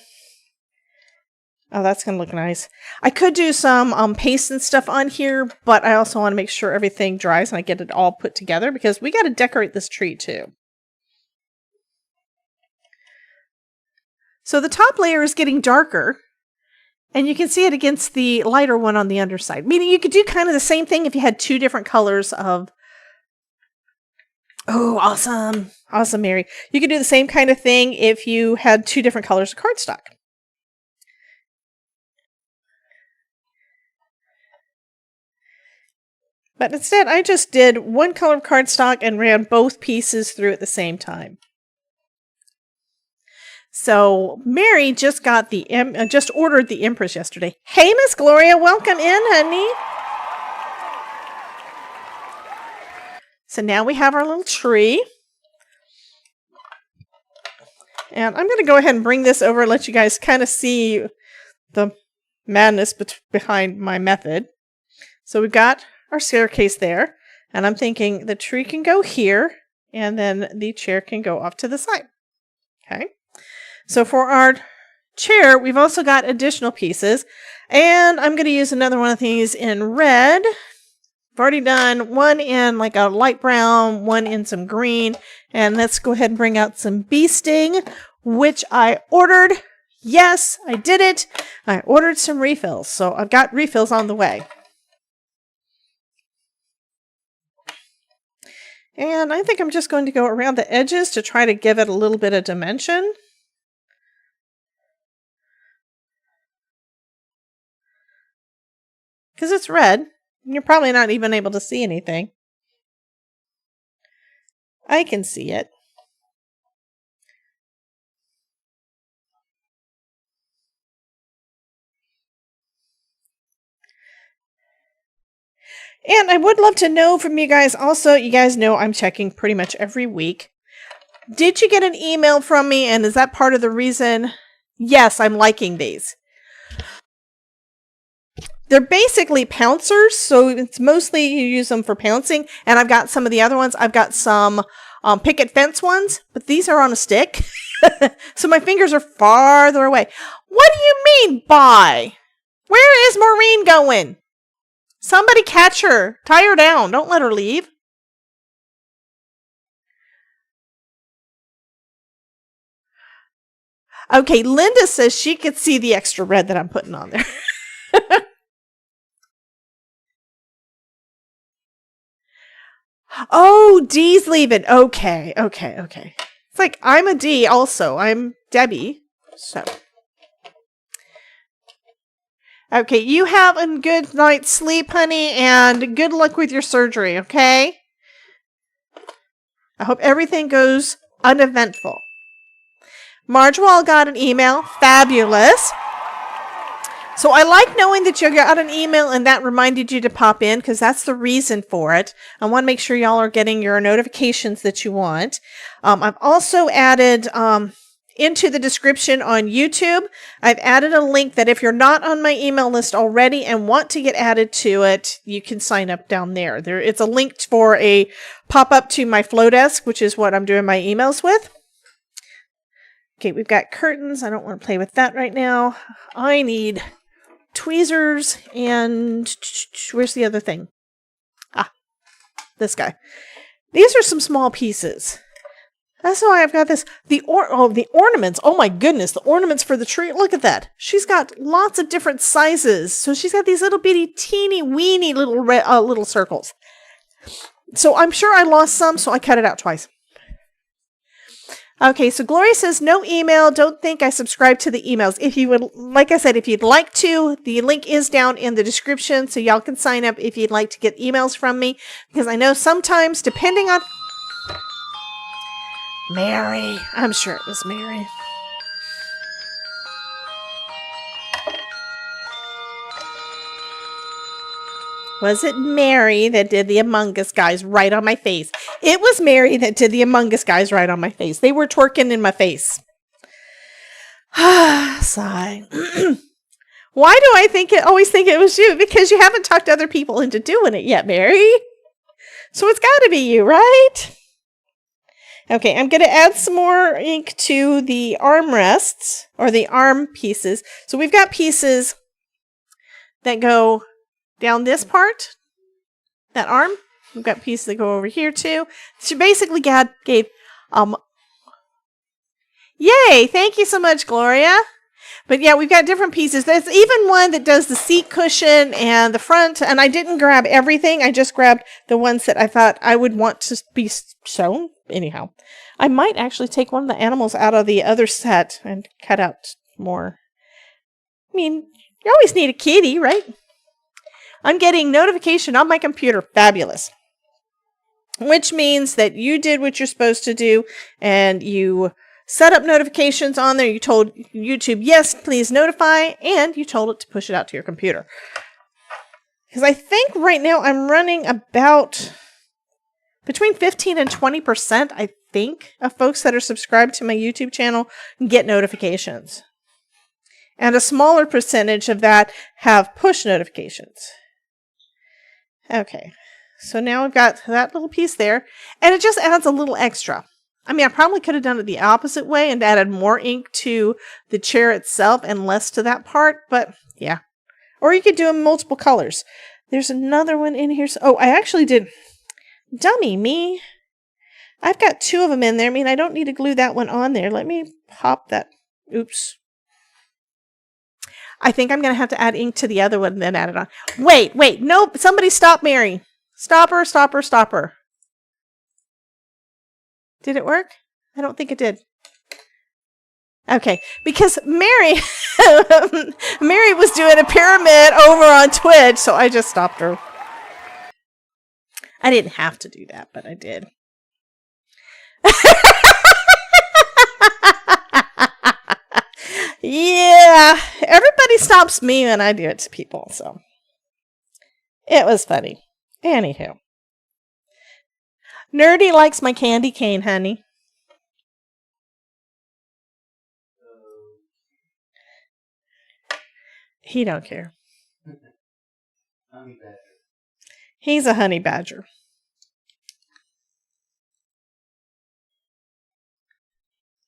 that's going to look nice. I could do some paste and stuff on here, but I also want to make sure everything dries and I get it all put together because we got to decorate this tree too. So the top layer is getting darker, and you can see it against the lighter one on the underside. Meaning you could do kind of the same thing if you had two different colors of... Oh, awesome. Awesome, Mary. You could do the same kind of thing if you had two different colors of cardstock. But instead, I just did one color of cardstock and ran both pieces through at the same time. So Mary just got just ordered the Empress yesterday. Hey, Miss Gloria, welcome in, honey. So now we have our little tree. And I'm going to go ahead and bring this over and let you guys kind of see the madness behind my method. So we've got our staircase there. And I'm thinking the tree can go here. And then the chair can go off to the side. Okay. So for our chair, we've also got additional pieces. And I'm going to use another one of these in red. I've already done one in like a light brown, one in some green. And let's go ahead and bring out some bee sting, which I ordered. Yes, I did it. I ordered some refills. So I've got refills on the way. And I think I'm just going to go around the edges to try to give it a little bit of dimension. Because it's red. And you're probably not even able to see anything. I can see it. And I would love to know from you guys also, you guys know I'm checking pretty much every week. Did you get an email from me, and is that part of the reason? Yes, I'm liking these. They're basically pouncers, so it's mostly you use them for pouncing, and I've got some of the other ones. I've got some picket fence ones, but these are on a stick, so my fingers are farther away. What do you mean, bye? Where is Maureen going? Somebody catch her. Tie her down. Don't let her leave. Okay, Linda says she could see the extra red that I'm putting on there. Oh, Dee's leaving. Okay. It's like, I'm a D also. I'm Debbie. So. Okay, you have a good night's sleep, honey, and good luck with your surgery, okay? I hope everything goes uneventful. Marjewell got an email. Fabulous. So I like knowing that you got an email and that reminded you to pop in because that's the reason for it. I want to make sure y'all are getting your notifications that you want. I've also added into the description on YouTube, I've added a link that if you're not on my email list already and want to get added to it, you can sign up down there. It's a link for a pop-up to my flow desk, which is what I'm doing my emails with. Okay, we've got curtains. I don't want to play with that right now. I need tweezers and where's the other thing? Ah, this guy. These are some small pieces. That's why I've got this. The ornaments. Oh my goodness, the ornaments for the tree. Look at that. She's got lots of different sizes. So she's got these little bitty, teeny, weeny little circles. So I'm sure I lost some, so I cut it out twice. Okay, so Gloria says, no email. Don't think I subscribe to the emails. If you would, like I said, if you'd like to, the link is down in the description, so y'all can sign up if you'd like to get emails from me. Because I know sometimes, depending on... Mary. I'm sure it was Mary. Was it Mary that did the Among Us guys right on my face? It was Mary that did the Among Us guys right on my face. They were twerking in my face. Sigh. Why do I always think it was you? Because you haven't talked other people into doing it yet, Mary. So it's got to be you, right? Okay, I'm going to add some more ink to the armrests, or the arm pieces. So we've got pieces that go down this part, that arm. We've got pieces that go over here too. So basically God gave, yay, thank you so much, Gloria. But yeah, we've got different pieces. There's even one that does the seat cushion and the front, and I didn't grab everything. I just grabbed the ones that I thought I would want to be sewn. Anyhow, I might actually take one of the animals out of the other set and cut out more. I mean, you always need a kitty, right? I'm getting notification on my computer. Fabulous. Which means that you did what you're supposed to do, and you set up notifications on there. You told YouTube, yes, please notify, and you told it to push it out to your computer. Because I think right now I'm running about between 15 and 20%, I think, of folks that are subscribed to my YouTube channel get notifications. And a smaller percentage of that have push notifications. Okay, so now we've got that little piece there, and it just adds a little extra. I mean, I probably could have done it the opposite way and added more ink to the chair itself and less to that part, but yeah. Or you could do them in multiple colors. There's another one in here. Oh, I actually did. Dummy me. I've got two of them in there. I mean, I don't need to glue that one on there. Let me pop that. Oops. I think I'm going to have to add ink to the other one and then add it on. Wait. Nope. Somebody stop Mary. Stop her. Did it work? I don't think it did. Okay, because Mary was doing a pyramid over on Twitch, so I just stopped her. I didn't have to do that, but I did. Yeah, everybody stops me when I do it to people, so it was funny. Anywho. Nerdy likes my candy cane, honey. He don't care. Honey badger. He's a honey badger.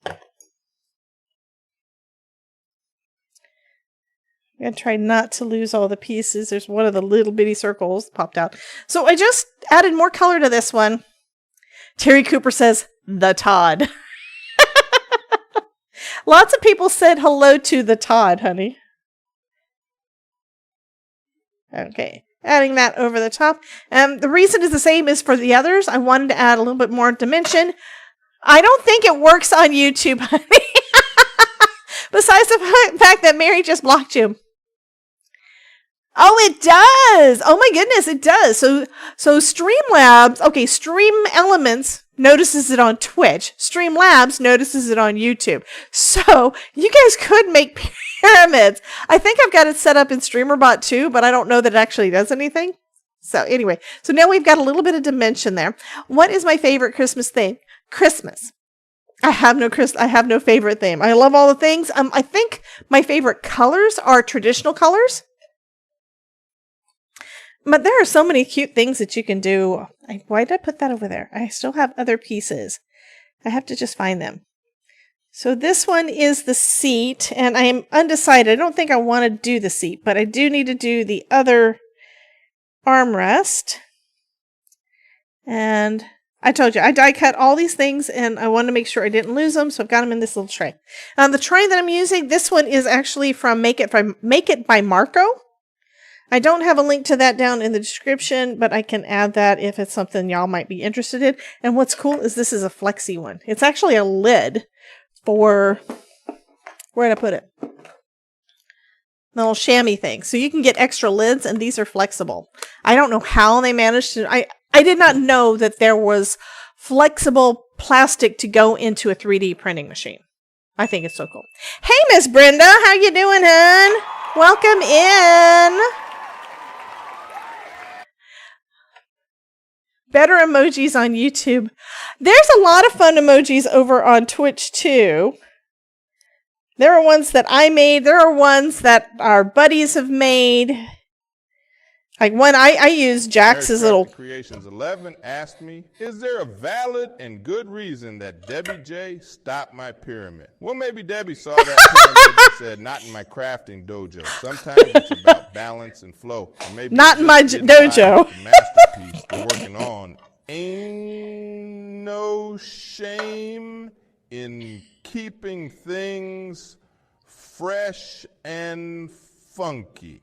I'm going to try not to lose all the pieces. There's one of the little bitty circles popped out. So I just added more color to this one. Terry Cooper says, the Todd. Lots of people said hello to the Todd, honey. Okay, adding that over the top. The reason is the same as for the others. I wanted to add a little bit more dimension. I don't think it works on YouTube, honey. Besides the fact that Mary just blocked you. Oh, it does. Oh my goodness, it does. So Streamlabs, okay, Stream Elements notices it on Twitch. Streamlabs notices it on YouTube. So you guys could make pyramids. I think I've got it set up in StreamerBot too, but I don't know that it actually does anything. So anyway, so now we've got a little bit of dimension there. What is my favorite Christmas theme? Christmas. I have no favorite theme. I love all the things. I think my favorite colors are traditional colors. But there are so many cute things that you can do. Why did I put that over there? I still have other pieces. I have to just find them. So this one is the seat, and I am undecided. I don't think I want to do the seat, but I do need to do the other armrest. And I told you, I die cut all these things, and I wanted to make sure I didn't lose them, so I've got them in this little tray. The tray that I'm using, this one is actually from Make It by Marco. I don't have a link to that down in the description, but I can add that if it's something y'all might be interested in. And what's cool is this is a flexi one. It's actually a lid for, where did I put it? The little chamois thing. So you can get extra lids, and these are flexible. I don't know how they managed to, I did not know that there was flexible plastic to go into a 3D printing machine. I think it's so cool. Hey, Miss Brenda, how you doing, hon? Welcome in. Better emojis on YouTube. There's a lot of fun emojis over on Twitch too. There are ones that I made. There are ones that our buddies have made. Like one I use Jax's little Creations 11 asked me, is there a valid and good reason that Debbie J stopped my pyramid? Well, maybe Debbie saw that pyramid and said, not in my crafting dojo. Sometimes it's about balance and flow. Or maybe not in my dojo. The masterpiece we're working on. Ain't no shame in keeping things fresh and funky.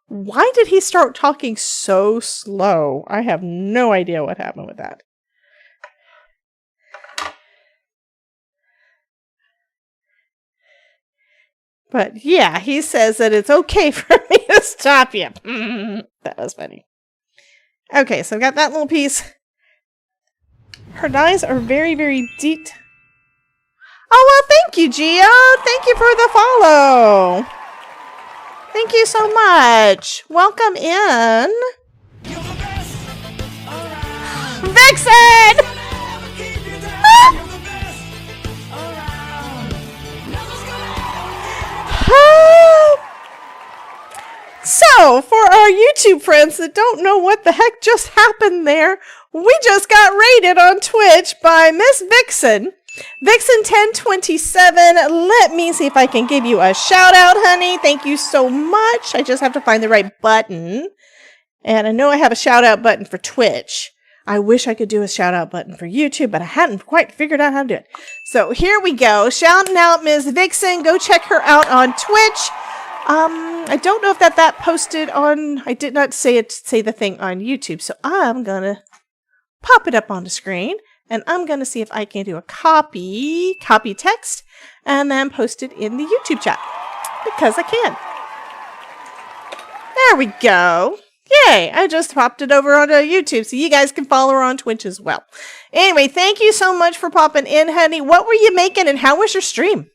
Why did he start talking so slow? I have no idea what happened with that. But yeah, he says that it's okay for me to stop you. That was funny. Okay, so I've got that little piece. Her dyes are very, very deep. Oh, well, thank you, Gio. Thank you for the follow. Thank you so much. Welcome in. Vixen! So, for our YouTube friends that don't know what the heck just happened there, we just got raided on Twitch by Miss Vixen. Vixen 1027, let me see if I can give you a shout out, honey. Thank you so much. I just have to find the right button. And I know I have a shout out button for Twitch. I wish I could do a shout out button for YouTube, but I hadn't quite figured out how to do it. So here we go. Shouting out Ms. Vixen. Go check her out on Twitch. I don't know if that posted on, I did not say the thing on YouTube. So I'm going to pop it up on the screen. And I'm going to see if I can do a copy text, and then post it in the YouTube chat. Because I can. There we go. Yay, I just popped it over onto YouTube, so you guys can follow her on Twitch as well. Anyway, thank you so much for popping in, honey. What were you making, and how was your stream?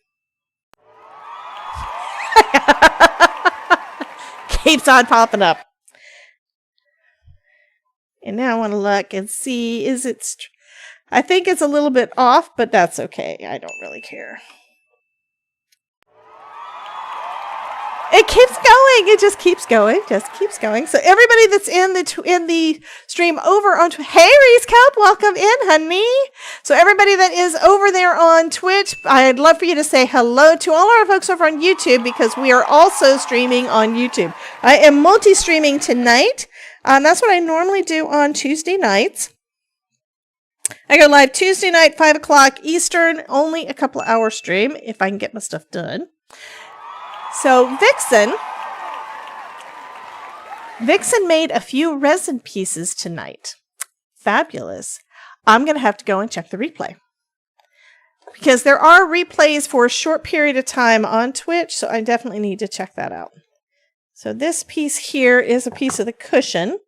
Keeps on popping up. And now I want to look and see, is it... I think it's a little bit off, but that's okay. I don't really care. It keeps going. It just keeps going. Just keeps going. So everybody that's in the stream over on hey Reese Cup, welcome in, honey. So everybody that is over there on Twitch, I'd love for you to say hello to all our folks over on YouTube because we are also streaming on YouTube. I am multi-streaming tonight. That's what I normally do on Tuesday nights. I go live Tuesday night, 5 o'clock Eastern, only a couple hour stream if I can get my stuff done. So Vixen made a few resin pieces tonight. Fabulous. I'm going to have to go and check the replay. Because there are replays for a short period of time on Twitch, so I definitely need to check that out. So this piece here is a piece of the cushion.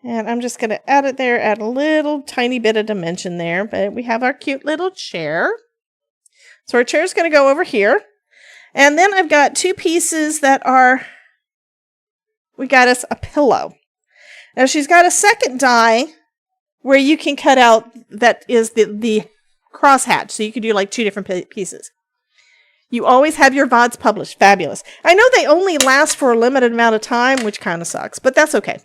And I'm just going to add it there, add a little tiny bit of dimension there. But we have our cute little chair. So our chair is going to go over here. And then I've got two pieces that are, we got us a pillow. Now she's got a second die where you can cut out, that is the crosshatch. So you can do like two different pieces. You always have your VODs published. Fabulous. I know they only last for a limited amount of time, which kind of sucks, but that's okay.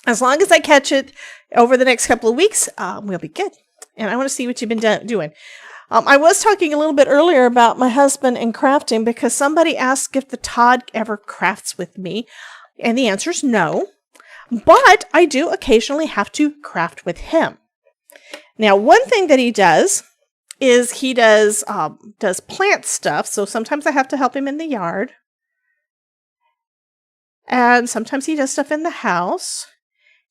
As long as I catch it over the next couple of weeks, we'll be good. And I want to see what you've been doing. I was talking a little bit earlier about my husband and crafting because somebody asked if the Todd ever crafts with me. And the answer is no. But I do occasionally have to craft with him. Now, one thing that he does is he does plant stuff. So sometimes I have to help him in the yard. And sometimes he does stuff in the house.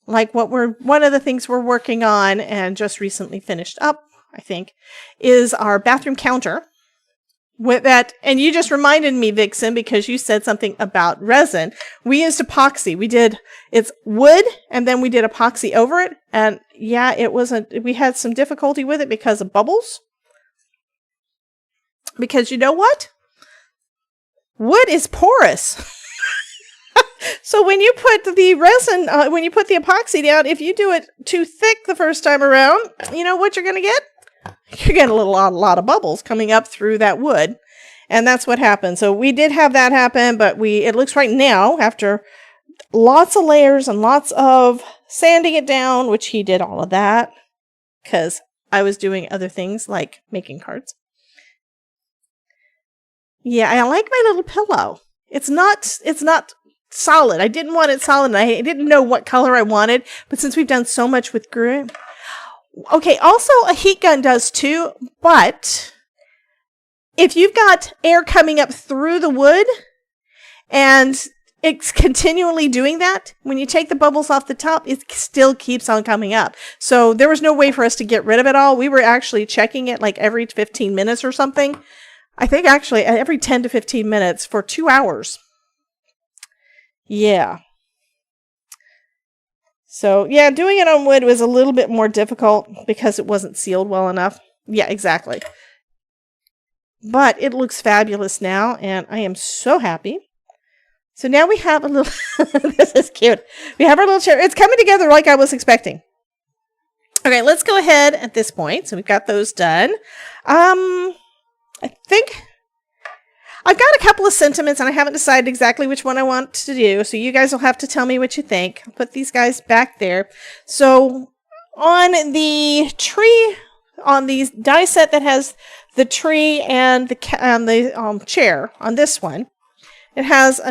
Like one of the things we're working on and just recently finished up, I think, is our bathroom counter. With that, and you just reminded me, Vixen, because you said something about resin. We used epoxy. It's wood, and then we did epoxy over it. And yeah, we had some difficulty with it because of bubbles. Because you know what? Wood is porous. So when you put the resin, when you put the epoxy down, if you do it too thick the first time around, you know what you're going to get? you're getting a lot of bubbles coming up through that wood. And that's what happened. So we did have that happen, but it looks right now, after lots of layers and lots of sanding it down, which he did all of that, because I was doing other things like making cards. Yeah, I like my little pillow. It's not solid. I didn't want it solid, and I didn't know what color I wanted, but since we've done so much with glue. Okay, also a heat gun does too, but if you've got air coming up through the wood and it's continually doing that, when you take the bubbles off the top, it still keeps on coming up. So there was no way for us to get rid of it all. We were actually checking it like every 15 minutes or something. I think actually every 10 to 15 minutes for 2 hours. Yeah. So yeah, doing it on wood was a little bit more difficult because it wasn't sealed well enough. Yeah, exactly. But it looks fabulous now, and I am so happy. So now we have a little, this is cute. We have our little chair. It's coming together like I was expecting. Okay, let's go ahead at this point. So we've got those done. I think I've got a couple of sentiments, and I haven't decided exactly which one I want to do. So you guys will have to tell me what you think. I'll put these guys back there. So on the tree, on the die set that has the tree and the chair on this one, it has,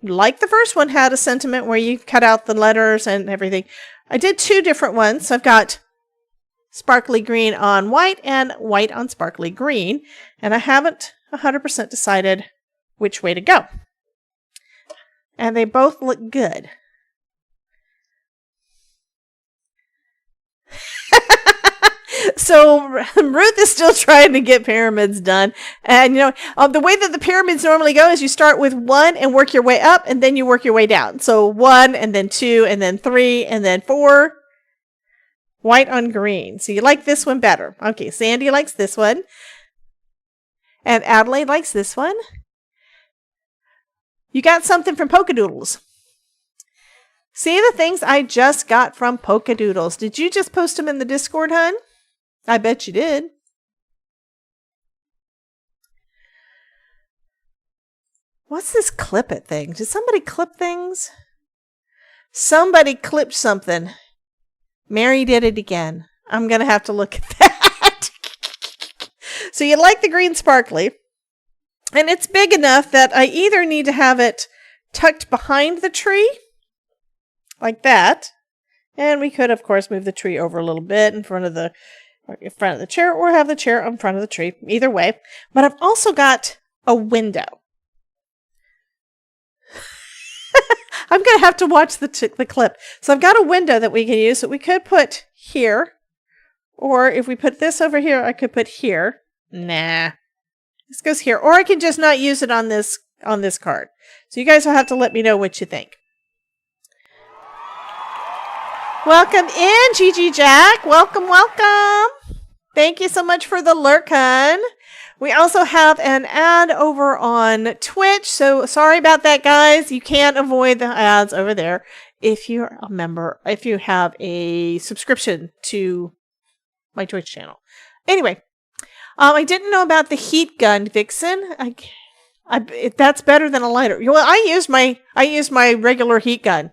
like the first one, had a sentiment where you cut out the letters and everything. I did 2 different ones. So I've got sparkly green on white and white on sparkly green. And I haven't 100% decided which way to go. And they both look good. So Ruth is still trying to get pyramids done. And, the way that the pyramids normally go is you start with 1 and work your way up, and then you work your way down. So 1, and then 2, and then 3, and then 4. White on green. So you like this one better. Okay, Sandy likes this one. And Adelaide likes this one. You got something from Polka Doodles. See the things I just got from Polka Doodles. Did you just post them in the Discord, hun? I bet you did. What's this clip it thing? Did somebody clip things? Somebody clipped something. Mary did it again. I'm going to have to look at that. So you like the green sparkly. And it's big enough that I either need to have it tucked behind the tree, like that. And we could, of course, move the tree over a little bit in front of the chair, or have the chair in front of the tree. Either way. But I've also got a window. I'm going to have to watch the clip. So I've got a window that we can use that we could put here. Or if we put this over here, I could put here. Nah. This goes here. Or I can just not use it on this card. So you guys will have to let me know what you think. Welcome in, Gigi Jack. Welcome, welcome. Thank you so much for the lurk, hun. We also have an ad over on Twitch. So sorry about that, guys. You can't avoid the ads over there if you're a member, if you have a subscription to my Twitch channel. Anyway, I didn't know about the heat gun, Vixen. That's better than a lighter. Well, I use my regular heat gun.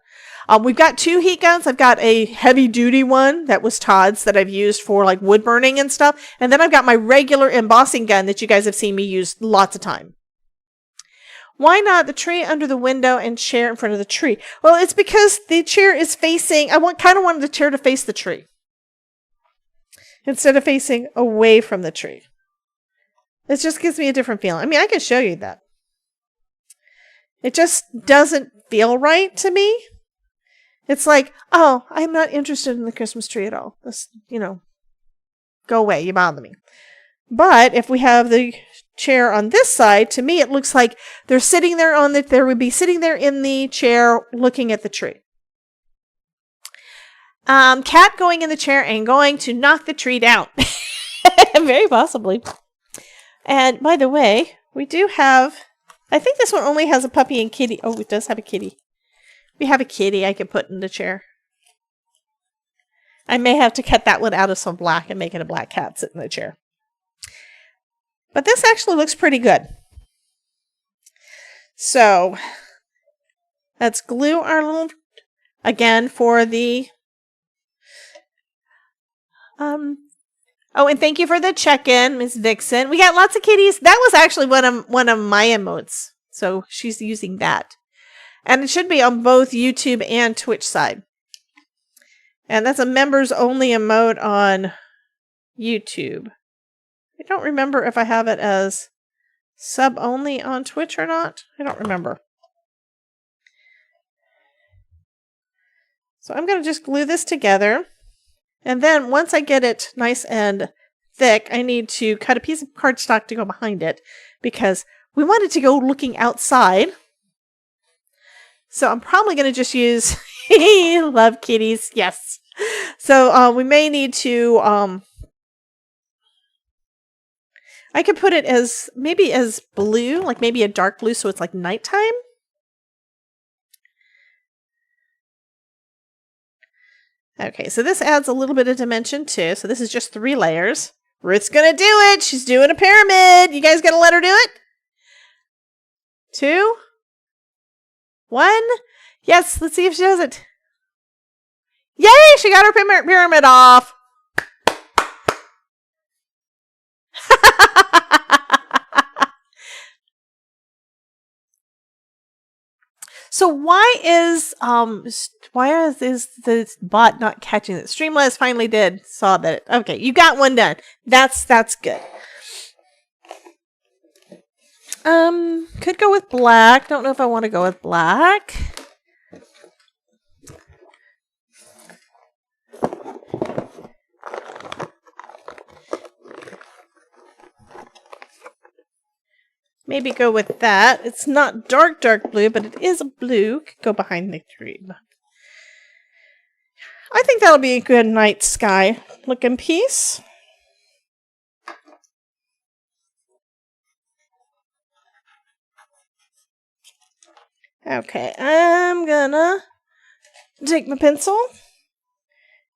We've got 2 heat guns. I've got a heavy duty one that was Todd's that I've used for like wood burning and stuff. And then I've got my regular embossing gun that you guys have seen me use lots of time. Why not the tree under the window and chair in front of the tree? Well, it's because the chair is facing, kind of wanted the chair to face the tree instead of facing away from the tree. It just gives me a different feeling. I mean, I can show you that. It just doesn't feel right to me. It's like, oh, I'm not interested in the Christmas tree at all. This, go away. You bother me. But if we have the chair on this side, to me, it looks like they're sitting there there would be sitting there in the chair looking at the tree. Cat going in the chair and going to knock the tree down. Very possibly. And by the way, we do have, I think this one only has a puppy and kitty. Oh, it does have a kitty. We have a kitty I could put in the chair. I may have to cut that one out of some black and make it a black cat sit in the chair. But this actually looks pretty good. So let's glue our little, again, for the, oh, and thank you for the check-in, Miss Vixen. We got lots of kitties. That was actually one of my emotes. So she's using that. And it should be on both YouTube and Twitch side. And that's a members only emote on YouTube. I don't remember if I have it as sub only on Twitch or not. I don't remember. So I'm going to just glue this together. And then once I get it nice and thick, I need to cut a piece of cardstock to go behind it because we want it to go looking outside. So I'm probably going to just use, love kitties, yes. So we may need to, I could put it as, maybe as blue, like maybe a dark blue so it's like nighttime. Okay, so this adds a little bit of dimension too. So this is just 3 layers. Ruth's going to do it. She's doing a pyramid. You guys going to let her do it? 2, 1. Yes, let's see if she does it. Yay, she got her pyramid off. So why is this bot not catching it? Streamlabs finally saw that. Okay, you got one done. That's good. Could go with black. Don't know if I want to go with black. Maybe go with that. It's not dark blue, but it is a blue. Could go behind the tree. I think that'll be a good night sky looking piece. Okay, I'm gonna take my pencil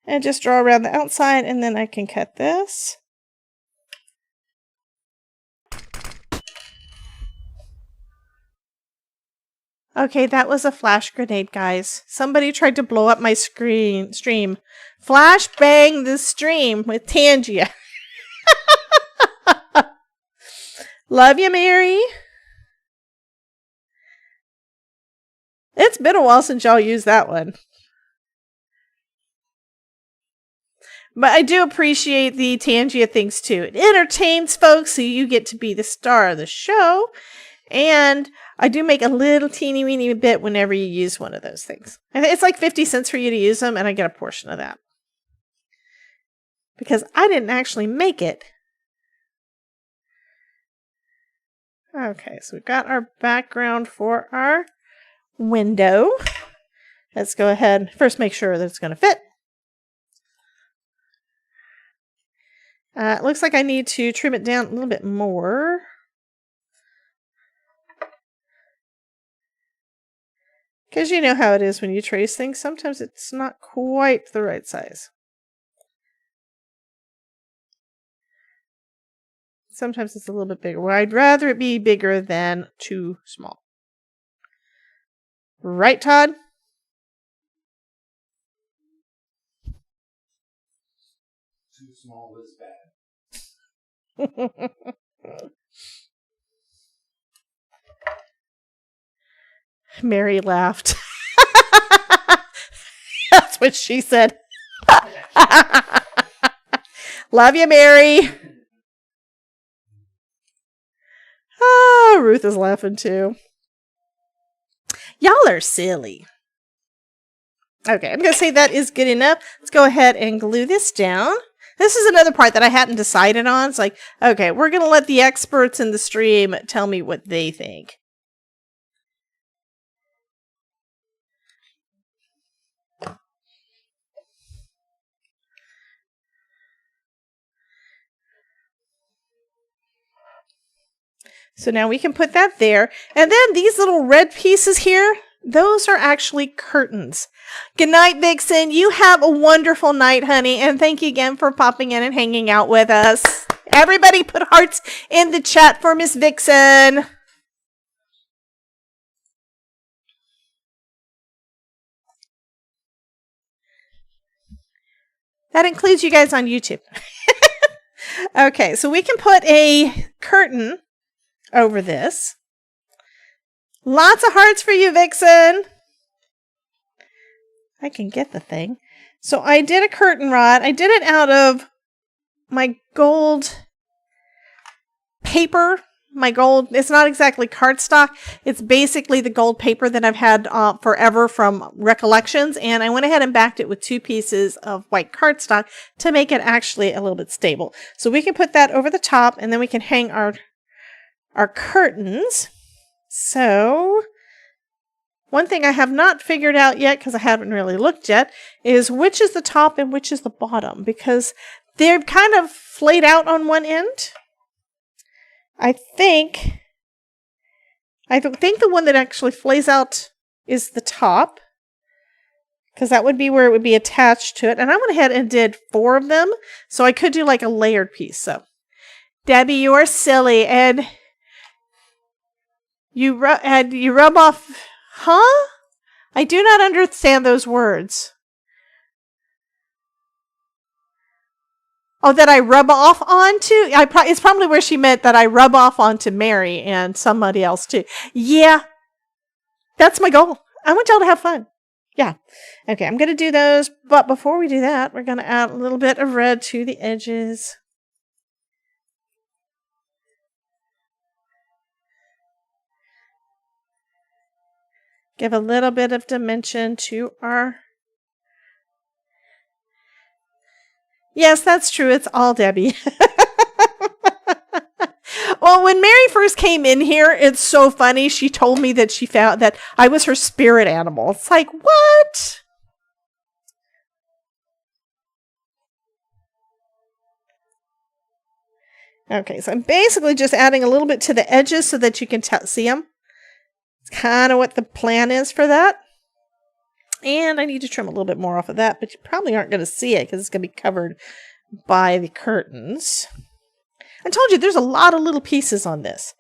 and just draw around the outside, and then I can cut this. Okay, that was a flash grenade, guys. Somebody tried to blow up my stream. Flash bang the stream with Tangia. Love you, Mary. It's been a while since y'all used that one. But I do appreciate the Tangia things too. It entertains folks, so you get to be the star of the show. And I do make a little teeny weeny bit whenever you use one of those things. And it's like 50 cents for you to use them, and I get a portion of that. Because I didn't actually make it. Okay, so we've got our background for our window. Let's go ahead and first make sure that it's going to fit. It looks like I need to trim it down a little bit more. Because you know how it is when you trace things. Sometimes it's not quite the right size. Sometimes it's a little bit bigger. Well, I'd rather it be bigger than too small. Right, Todd? Too small is bad. Mary laughed. That's what she said. Love you, Mary. Oh, Ruth is laughing too. Y'all are silly. Okay, I'm going to say that is good enough. Let's go ahead and glue this down. This is another part that I hadn't decided on. It's like, okay, we're going to let the experts in the stream tell me what they think. So now we can put that there. And then these little red pieces here, those are actually curtains. Good night, Vixen. You have a wonderful night, honey. And thank you again for popping in and hanging out with us. Everybody put hearts in the chat for Miss Vixen. That includes you guys on YouTube. Okay, so we can put a curtain over this. Lots of hearts for you, Vixen. I can get the thing. So I did a curtain rod. I did it out of my gold paper. It's not exactly cardstock. It's basically the gold paper that I've had forever from Recollections. And I went ahead and backed it with 2 pieces of white cardstock to make it actually a little bit stable. So we can put that over the top, and then we can hang our curtains. So one thing I have not figured out yet, because I haven't really looked yet, is which is the top and which is the bottom, because they're kind of flayed out on one end. I think the one that actually flays out is the top, because that would be where it would be attached to it. And I went ahead and did 4 of them, so I could do like a layered piece. So, Debbie, you are silly, and you rub off, huh? I do not understand those words. Oh, that I rub off onto? It's probably where she meant that I rub off onto Mary and somebody else too. Yeah, that's my goal. I want y'all to have fun. Yeah. Okay, I'm going to do those. But before we do that, we're going to add a little bit of red to the edges. Give a little bit of dimension to our... Yes, that's true. It's all Debbie. Well, when Mary first came in here, it's so funny. She told me that she found that I was her spirit animal. It's like, what? Okay, so I'm basically just adding a little bit to the edges so that you can see them. It's kind of what the plan is for that. And I need to trim a little bit more off of that, but you probably aren't going to see it because it's going to be covered by the curtains. I told you there's a lot of little pieces on this.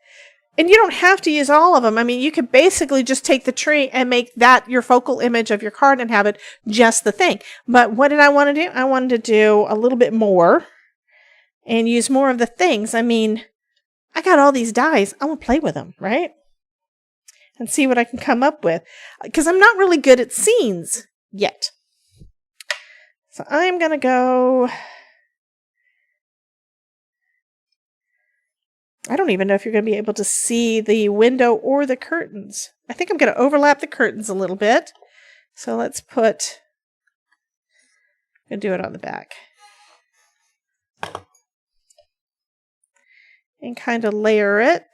And you don't have to use all of them. I mean, you could basically just take the tree and make that your focal image of your card and have it just the thing. But what did I want to do? I wanted to do a little bit more and use more of the things. I mean, I got all these dies. I want to play with them, right? And see what I can come up with. Because I'm not really good at scenes yet. So I'm going to go... I don't even know if you're going to be able to see the window or the curtains. I think I'm going to overlap the curtains a little bit. So let's put... I'm going to do it on the back. And kind of layer it.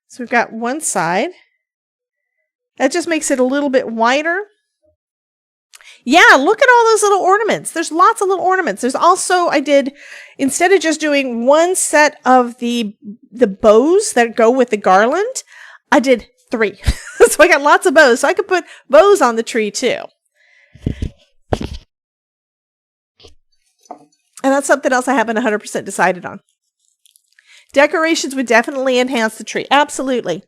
So we've got one side. That just makes it a little bit wider. Yeah, look at all those little ornaments. There's lots of little ornaments. There's also, instead of just doing one set of the bows that go with the garland, I did 3. So I got lots of bows. So I could put bows on the tree too. And that's something else I haven't 100% decided on. Decorations would definitely enhance the tree. Absolutely.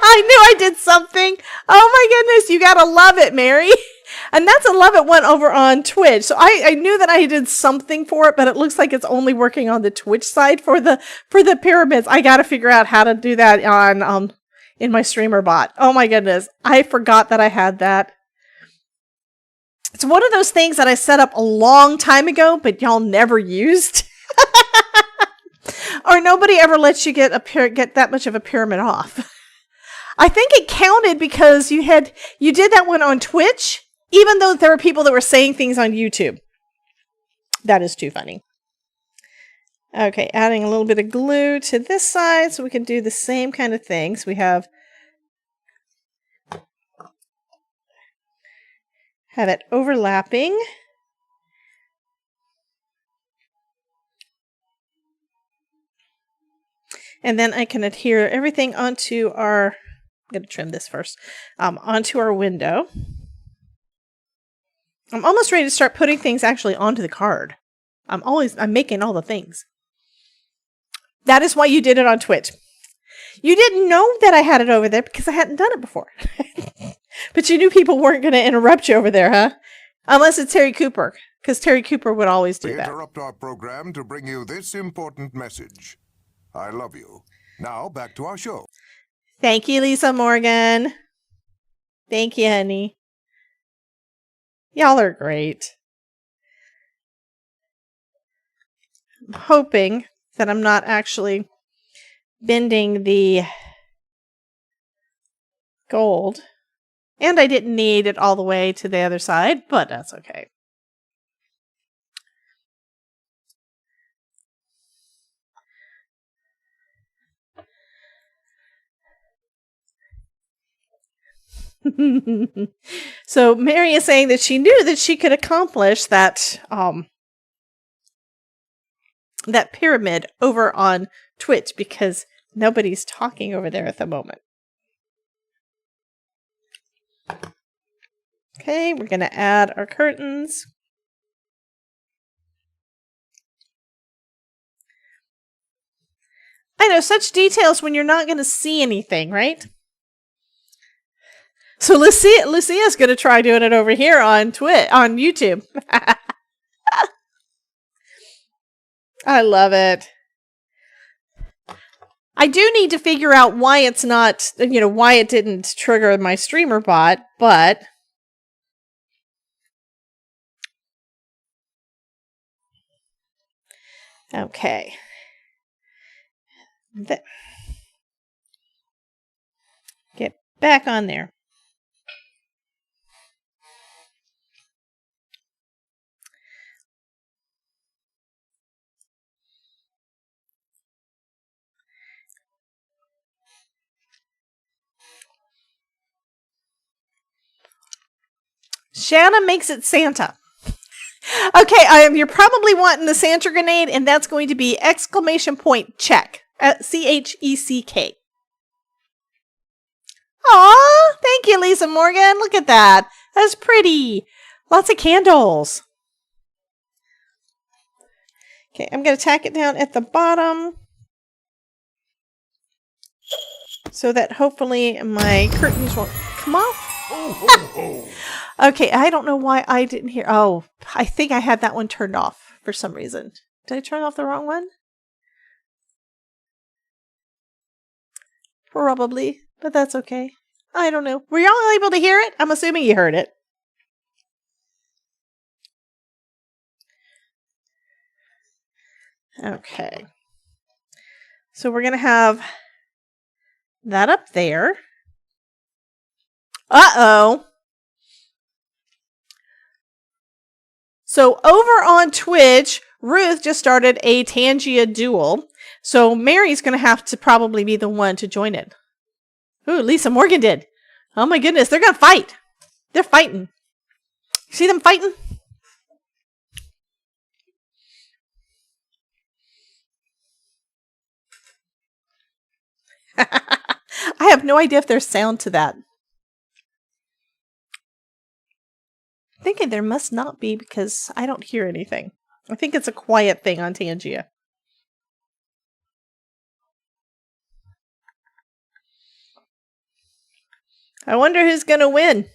I knew I did something. Oh my goodness, you gotta love it, Mary. And that's a love it one over on Twitch. So I knew that I did something for it, but it looks like it's only working on the Twitch side for the pyramids. I gotta figure out how to do that on in my streamer bot. Oh my goodness, I forgot that I had that. It's one of those things that I set up a long time ago, but y'all never used. Or nobody ever lets you get that much of a pyramid off. I think it counted because you did that one on Twitch, even though there were people that were saying things on YouTube. That is too funny. Okay, adding a little bit of glue to this side so we can do the same kind of thing. So we have have it overlapping. And then I can adhere everything onto our, I'm going to trim this first, onto our window. I'm almost ready to start putting things actually onto the card. I'm making all the things. That is why you did it on Twitch. You didn't know that I had it over there because I hadn't done it before. But you knew people weren't going to interrupt you over there, huh? Unless it's Terry Cooper, because Terry Cooper would always do We that. interrupt our program to bring you this important message. I love you. Now back to our show. Thank you, Lisa Morgan. Thank you, honey. Y'all are great. I'm hoping that I'm not actually bending the gold. And I didn't need it all the way to the other side, but that's okay. So Mary is saying that she knew that she could accomplish that that pyramid over on Twitch because nobody's talking over there at the moment. Okay, we're going to add our curtains. I know, such details when you're not going to see anything, right? So Lucia's going to try doing it over here on YouTube. I love it. I do need to figure out why it's not, why it didn't trigger my streamer bot, but okay. Get back on there. Shanna makes it Santa. Okay, you're probably wanting the Santa grenade, and that's going to be !check. CHECK. Aw, thank you, Lisa Morgan. Look at that. That's pretty. Lots of candles. Okay, I'm going to tack it down at the bottom so that hopefully my curtains won't come off. Okay, I don't know why I didn't hear. Oh, I think I had that one turned off for some reason. Did I turn off the wrong one? Probably, but that's okay. I don't know. Were y'all able to hear it? I'm assuming you heard it. Okay. So we're going to have that up there. Uh-oh. So over on Twitch, Ruth just started a Tangia duel. So Mary's going to have to probably be the one to join it. Ooh, Lisa Morgan did. Oh my goodness, they're going to fight. They're fighting. See them fighting? I have no idea if there's sound to that. I'm thinking there must not be because I don't hear anything. I think it's a quiet thing on Tangia. I wonder who's going to win.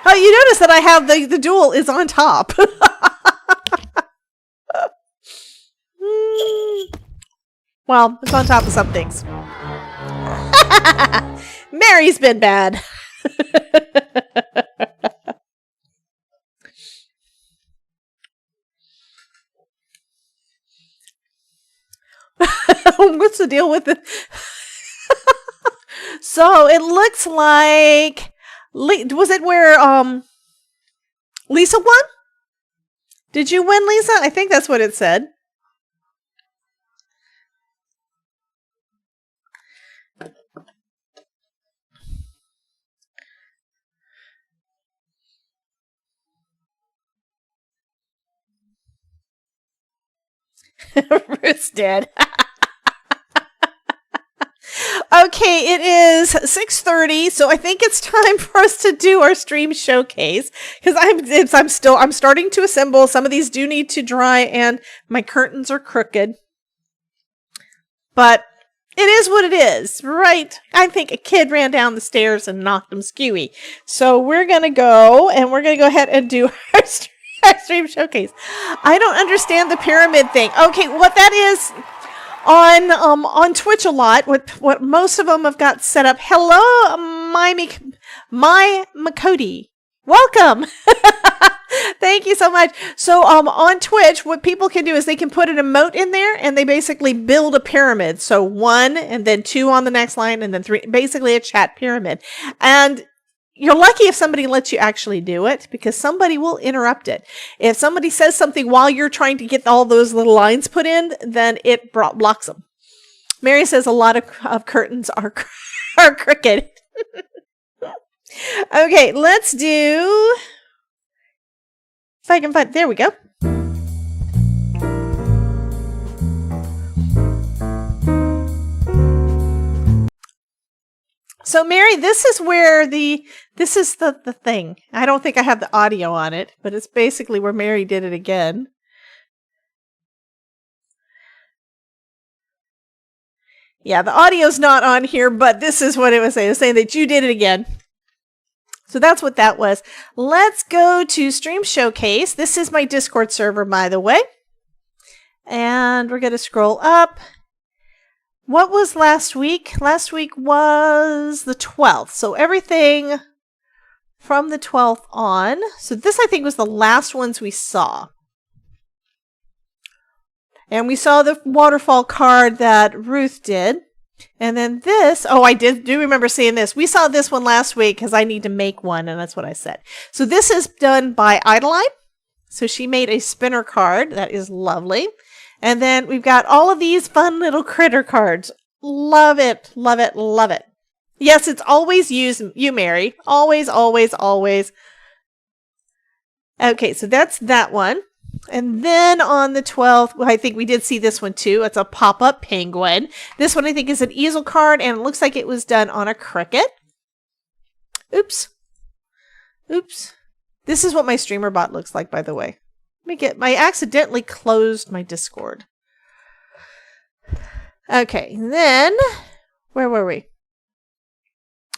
Oh, you notice that I have the duel is on top. Well, it's on top of some things. Mary's been bad. What's the deal with it? So it looks like, was it where Lisa won? Did you win, Lisa? I think that's what it said. Ruth's dead. Okay, it is 6:30, so I think it's time for us to do our stream showcase because I'm starting to assemble. Some of these do need to dry, and my curtains are crooked, but it is what it is, right? I think a kid ran down the stairs and knocked them skewy. So we're gonna go ahead and do our stream showcase. I don't understand the pyramid thing. Okay, what that is. On Twitch a lot, what most of them have got set up. Hello, my Makodi. Welcome. Thank you so much. So on Twitch, what people can do is they can put an emote in there and they basically build a pyramid. So 1 and then 2 on the next line and then 3, basically a chat pyramid. And you're lucky if somebody lets you actually do it because somebody will interrupt it. If somebody says something while you're trying to get all those little lines put in, then it blocks them. Mary says a lot of curtains are crooked. Okay, let's do... If I can find... There we go. So Mary, this is the thing. I don't think I have the audio on it, but it's basically where Mary did it again. Yeah, the audio's not on here, but this is what it was saying. It was saying that you did it again. So that's what that was. Let's go to Stream Showcase. This is my Discord server, by the way. And we're going to scroll up. What was last week? Last week was the 12th. So everything from the 12th on. So this, I think, was the last ones we saw. And we saw the waterfall card that Ruth did. And then this, I do remember seeing this. We saw this one last week because I need to make one, and that's what I said. So this is done by Idaline. So she made a spinner card. That is lovely. And then we've got all of these fun little critter cards. Love it, love it, love it. Yes, it's always you, Mary. Always, always, always. Okay, so that's that one. And then on the 12th, I think we did see this one too. It's a pop-up penguin. This one I think is an easel card, and it looks like it was done on a cricket. Oops. Oops. This is what my streamer bot looks like, by the way. I accidentally closed my Discord. Okay, then, where were we?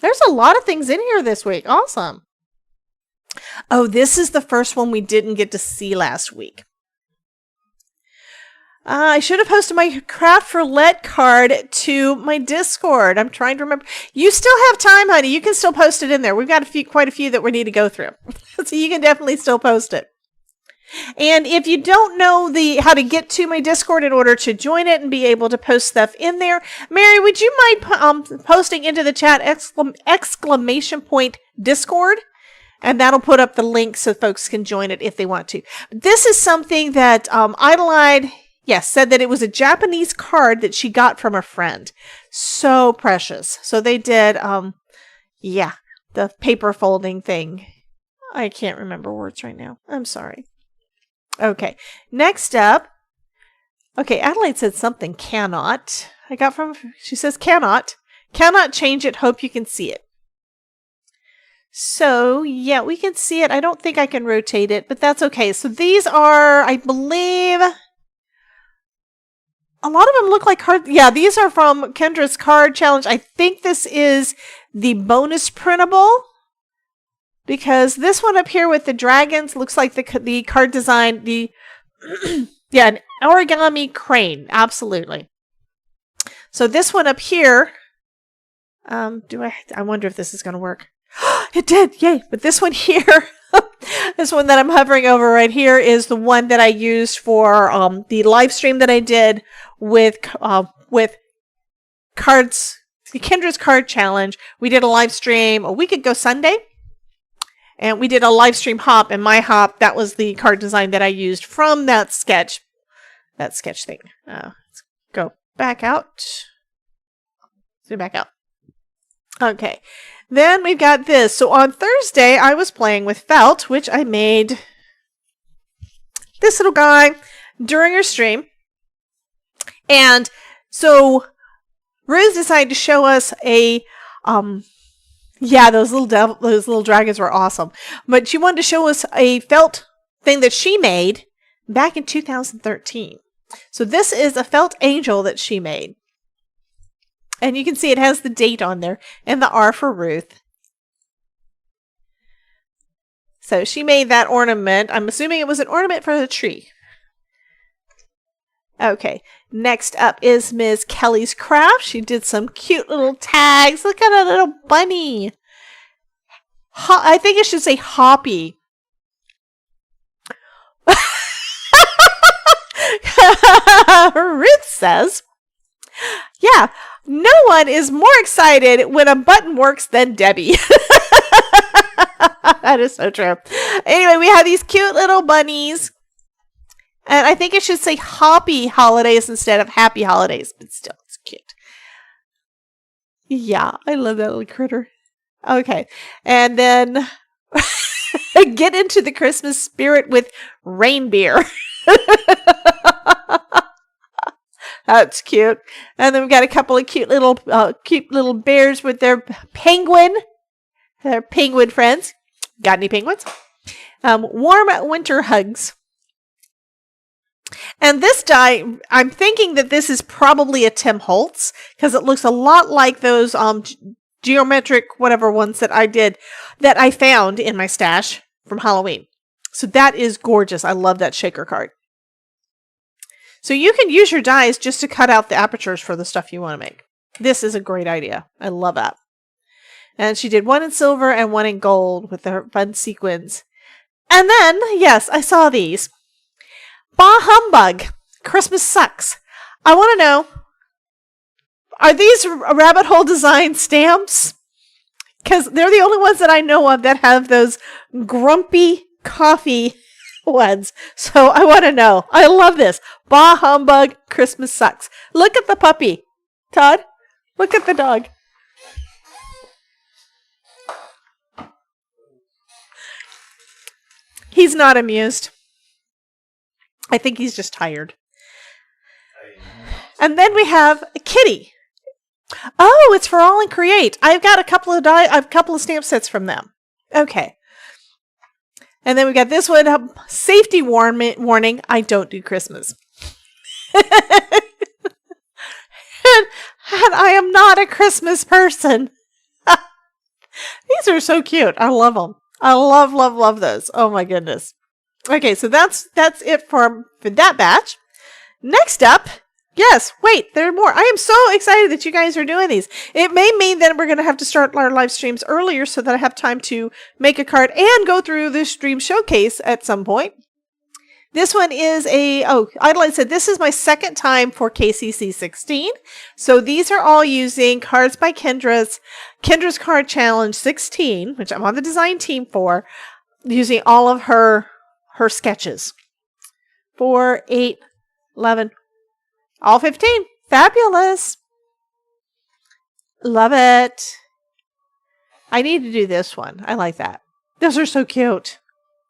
There's a lot of things in here this week. Awesome. Oh, this is the first one we didn't get to see last week. I should have posted my Craft Roulette card to my Discord. I'm trying to remember. You still have time, honey. You can still post it in there. We've got quite a few that we need to go through. So you can definitely still post it. And if you don't know how to get to my Discord in order to join it and be able to post stuff in there, Mary, would you mind posting into the chat exclamation point Discord? And that'll put up the link so folks can join it if they want to. This is something that Idaline, said that it was a Japanese card that she got from a friend. So precious. So they did, the paper folding thing. I can't remember words right now. I'm sorry. Okay, next up. Okay, Adelaide said something cannot. She says cannot. Cannot change it. Hope you can see it. So, yeah, we can see it. I don't think I can rotate it, but that's okay. So these are, I believe, a lot of them look like cards. Yeah, these are from Kendra's card challenge. I think this is the bonus printable. Because this one up here with the dragons looks like the card design, an origami crane, absolutely. So this one up here, I wonder if this is going to work. It did, yay! But this one here, this one that I'm hovering over right here is the one that I used for the live stream that I did with with cards, Kendra's card challenge. We did a live stream a week ago Sunday. And we did a live stream hop, and my hop, that was the card design that I used from that sketch thing. Let's go back out. Zoom back out. Okay. Then we've got this. So on Thursday, I was playing with felt, which I made this little guy during her stream. And so Ruth decided to show us a, those little dragons were awesome. But she wanted to show us a felt thing that she made back in 2013. So this is a felt angel that she made. And you can see it has the date on there and the R for Ruth. So she made that ornament. I'm assuming it was an ornament for the tree. Okay, next up is Ms. Kelly's Craft. She did some cute little tags. Look at a little bunny. I think it should say Hoppy. Ruth says, yeah, no one is more excited when a button works than Debbie. That is so true. Anyway, we have these cute little bunnies. And I think it should say Hoppy Holidays instead of Happy Holidays. But still, it's cute. Yeah, I love that little critter. Okay. And then get into the Christmas spirit with reindeer. That's cute. And then we've got a couple of cute little bears with their penguin friends. Got any penguins? Warm winter hugs. And this die, I'm thinking that this is probably a Tim Holtz because it looks a lot like those geometric whatever ones that I found in my stash from Halloween. So that is gorgeous. I love that shaker card. So you can use your dies just to cut out the apertures for the stuff you want to make. This is a great idea. I love that. And she did one in silver and one in gold with the fun sequins. And then, yes, I saw these. Bah humbug. Christmas sucks. I want to know, are these rabbit hole design stamps? Because they're the only ones that I know of that have those grumpy coffee ones. So I want to know. I love this. Bah humbug. Christmas sucks. Look at the puppy. Todd, look at the dog. He's not amused. I think he's just tired. And then we have a kitty. Oh, it's for All and Create. I've got a couple of stamp sets from them. Okay. And then we got this one, safety warning, I don't do Christmas. and I am not a Christmas person. These are so cute. I love them. I love those. Oh my goodness. Okay, so that's it for that batch. Next up, yes, wait, there are more. I am so excited that you guys are doing these. It may mean that we're going to have to start our live streams earlier so that I have time to make a card and go through the stream showcase at some point. This one is Idolite said, this is my second time for KCC 16. So these are all using cards by Kendra's Card Challenge 16, which I'm on the design team for, using all of her sketches. 4, 8, 11, all 15. Fabulous. Love it. I need to do this one. I like that. Those are so cute.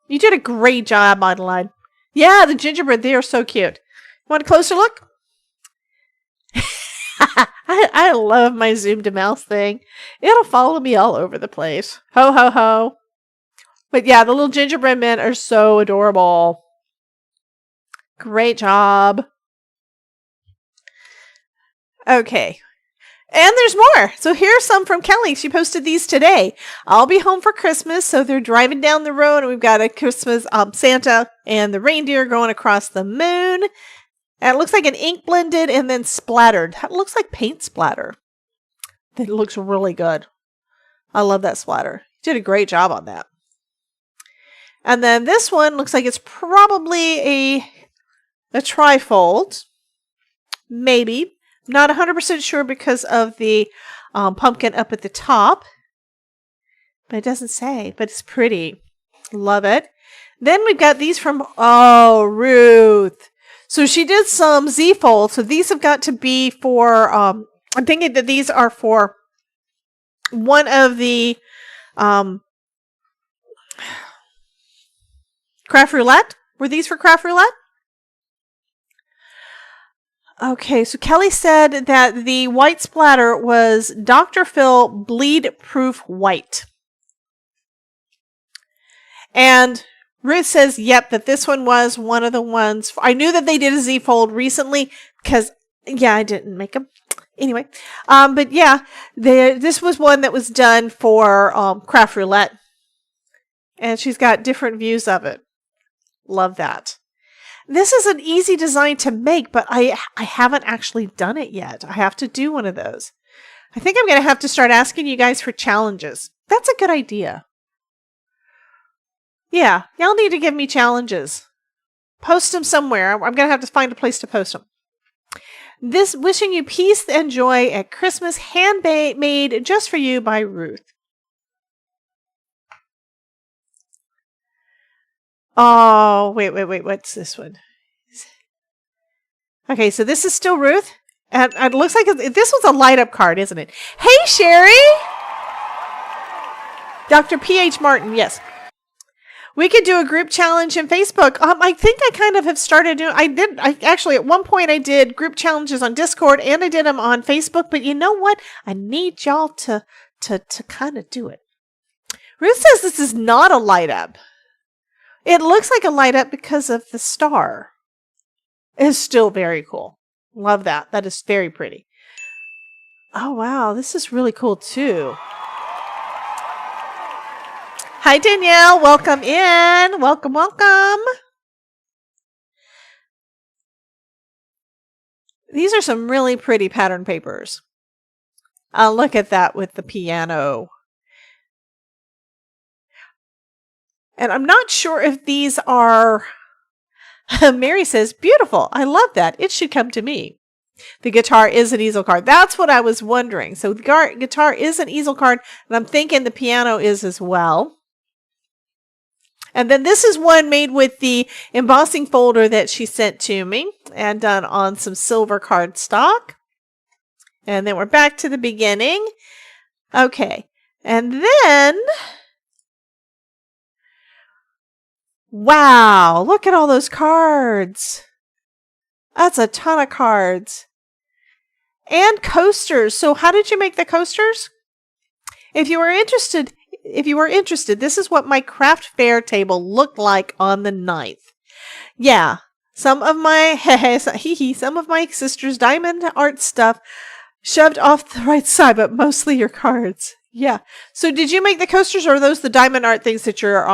You did a great job, Madeline. Yeah, the gingerbread, they are so cute. Want a closer look? I love my zoom to mouse thing. It'll follow me all over the place. Ho, ho, ho. But yeah, the little gingerbread men are so adorable. Great job. Okay. And there's more. So here's some from Kelly. She posted these today. I'll be home for Christmas. So they're driving down the road and we've got a Christmas Santa and the reindeer going across the moon. And it looks like an ink blended and then splattered. It looks like paint splatter. It looks really good. I love that splatter. You did a great job on that. And then this one looks like it's probably a trifold. Maybe. Not 100% sure because of the pumpkin up at the top. But it doesn't say, but it's pretty. Love it. Then we've got these from, Ruth. So she did some Z-fold. So these have got to be for, I'm thinking that these are for one of the Craft Roulette. Were these for Craft Roulette? Okay, so Kelly said that the white splatter was Dr. Phil Bleed Proof White. And Ruth says, yep, that this one was one of the ones. I knew that they did a Z-fold recently because, I didn't make them. Anyway, but yeah, this was one that was done for Craft Roulette. And she's got different views of it. Love that. This is an easy design to make, but I haven't actually done it yet. I have to do one of those. I think I'm going to have to start asking you guys for challenges. That's a good idea. Yeah, y'all need to give me challenges. Post them somewhere. I'm going to have to find a place to post them. This wishing you peace and joy at Christmas, handmade just for you by Ruth. Oh, wait. What's this one? Okay, so this is still Ruth. And it looks like this was a light up card, isn't it? Hey, Sherry! Dr. P.H. Martin, yes. We could do a group challenge in Facebook. I think I kind of have started doing. I actually at one point I did group challenges on Discord and I did them on Facebook. But you know what? I need y'all to kind of do it. Ruth says this is not a light up. It looks like a light up because of the star. It's still very cool. Love that. That is very pretty. Oh wow, this is really cool too. Hi, Danielle. Welcome in. Welcome. These are some really pretty pattern papers. Look at that with the piano. And I'm not sure if these are... Mary says, beautiful. I love that. It should come to me. The guitar is an easel card. That's what I was wondering. So the guitar is an easel card, and I'm thinking the piano is as well. And then this is one made with the embossing folder that she sent to me and done on some silver cardstock. And then we're back to the beginning. Okay. And then, wow, look at all those cards. That's a ton of cards. And coasters. So how did you make the coasters? If you were interested, this is what my craft fair table looked like on the 9th. Yeah, some of my sister's diamond art stuff shoved off the right side, but mostly your cards. Yeah. So did you make the coasters, or are those the diamond art things that you're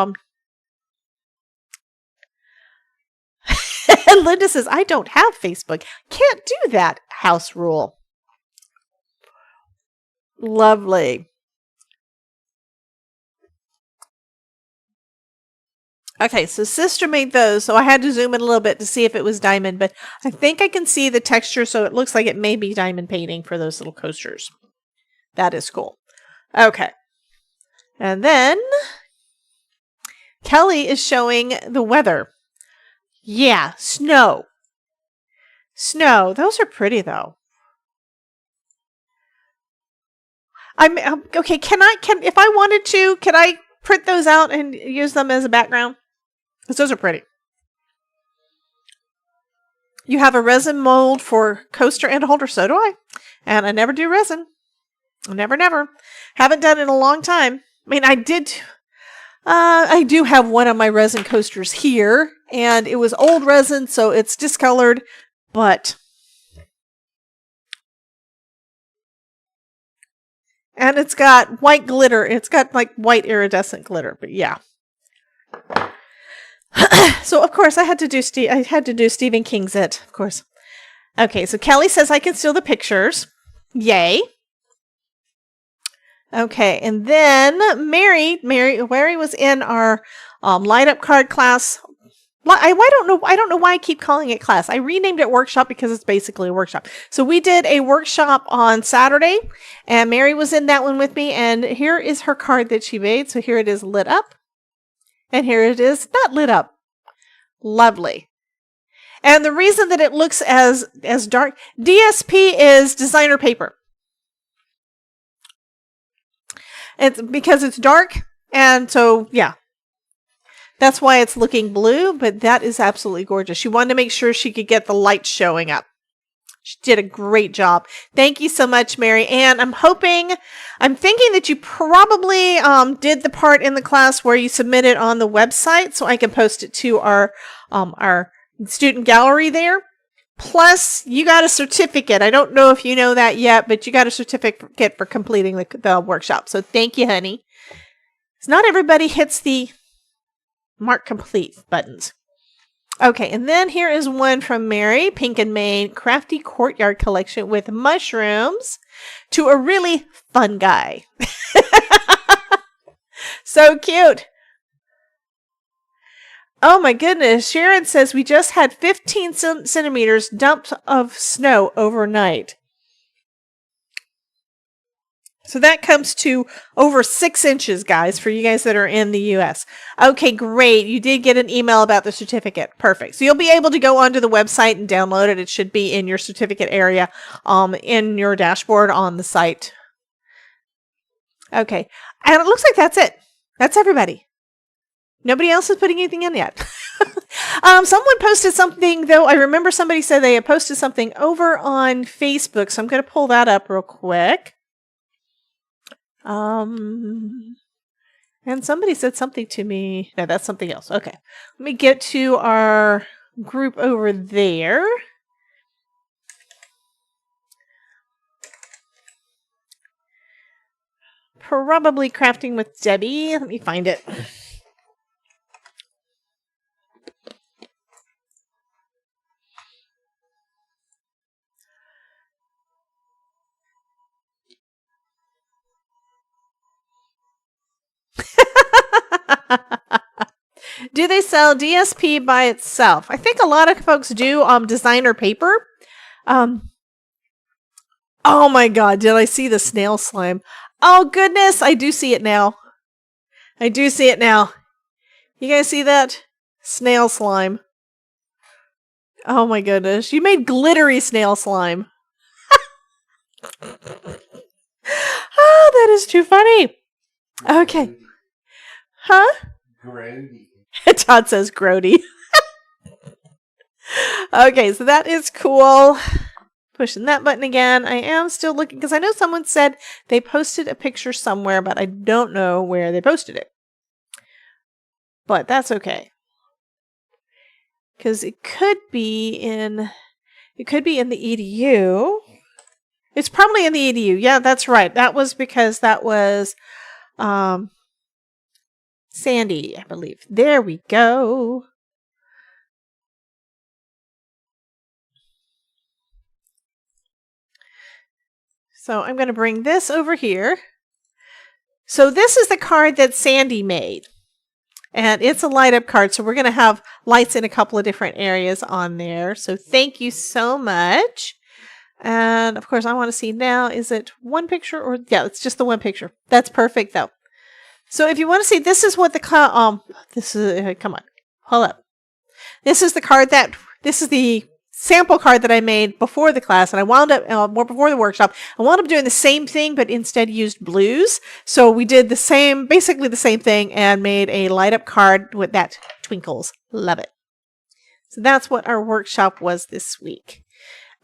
And Linda says, I don't have Facebook. Can't do that. House rule. Lovely. Okay, so sister made those, so I had to zoom in a little bit to see if it was diamond, but I think I can see the texture, so it looks like it may be diamond painting for those little coasters. That is cool. Okay. And then Kelly is showing the weather. Yeah, snow. Snow. Those are pretty, though. Okay, if I wanted to, can I print those out and use them as a background? Because those are pretty. You have a resin mold for coaster and a holder. So do I. And I never do resin. Never. Haven't done it in a long time. I mean, I do have one of my resin coasters here. And it was old resin, so it's discolored. But... and it's got white glitter. It's got like white iridescent glitter. But yeah. So of course I had to do Stephen King's It, of course. Okay, so Kelly says I can steal the pictures. Yay. Okay, and then Mary was in our light up card class I don't know why I keep calling it class. I renamed it workshop because it's basically a workshop. So we did a workshop on Saturday, and Mary was in that one with me, and here is her card that she made. So here it is lit up, and here it is not lit up. Lovely. And the reason that it looks as dark, DSP is designer paper. It's because it's dark, and so, yeah. That's why it's looking blue, but that is absolutely gorgeous. She wanted to make sure she could get the light showing up. She did a great job. Thank you so much, Mary Ann. I'm thinking that you probably did the part in the class where you submitted on the website, so I can post it to our student gallery there. Plus, you got a certificate. I don't know if you know that yet, but you got a certificate for completing the workshop. So thank you, honey. It's not everybody hits the mark complete buttons. Okay, and then here is one from Mary, Pink and Main, Crafty Courtyard Collection with mushrooms to a really fun guy. So cute. Oh my goodness. Sharon says we just had 15 centimeters dumped of snow overnight. So that comes to over 6 inches, guys, for you guys that are in the U.S. Okay, great. You did get an email about the certificate. Perfect. So you'll be able to go onto the website and download it. It should be in your certificate area in your dashboard on the site. Okay. And it looks like that's it. That's everybody. Nobody else is putting anything in yet. Someone posted something, though. I remember somebody said they had posted something over on Facebook, so I'm going to pull that up real quick. And somebody said something to me. No, that's something else. Okay. Let me get to our group over there. Probably Crafting with Debbie. Let me find it. Do they sell DSP by itself? I think a lot of folks do designer paper. Oh my god, did I see the snail slime? Oh goodness, I do see it now. I do see it now. You guys see that? Snail slime. Oh my goodness, you made glittery snail slime. Oh, that is too funny. Okay. Huh? Grody. Todd says grody. Okay, so that is cool. Pushing that button again. I am still looking because I know someone said they posted a picture somewhere, but I don't know where they posted it. But that's okay. Because it could be in the EDU. It's probably in the EDU. Yeah, that's right. That was because that was Sandy, I believe. There we go. So I'm going to bring this over here. So this is the card that Sandy made. And it's a light up card. So we're going to have lights in a couple of different areas on there. So thank you so much. And of course I want to see now, is it one picture or, yeah, it's just the one picture. That's perfect though. So if you want to see, this is what the, come on, hold up. This is the sample card that I made before the class, and I wound up, before the workshop, I wound up doing the same thing, but instead used blues. So we did basically the same thing, and made a light up card with that twinkles. Love it. So that's what our workshop was this week.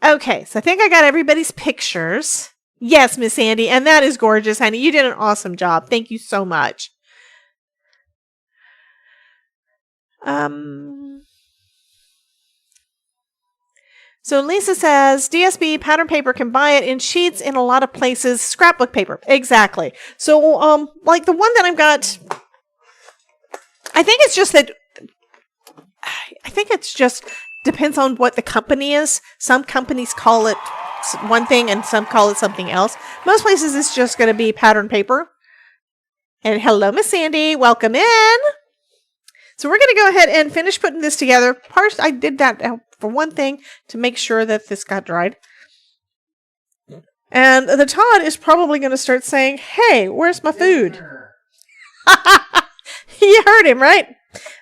Okay, so I think I got everybody's pictures. Yes, Miss Sandy, and that is gorgeous, honey. You did an awesome job. Thank you so much. So Lisa says, DSB pattern paper, can buy it in sheets in a lot of places. Scrapbook paper. Exactly. So, like the one that I've got, I think it's just depends on what the company is. Some companies call it one thing and some call it something else. Most places it's just going to be pattern paper. And hello, Miss Sandy. Welcome in. So we're going to go ahead and finish putting this together. I did that for one thing to make sure that this got dried. And the Todd is probably going to start saying, hey, where's my food? You heard him, right?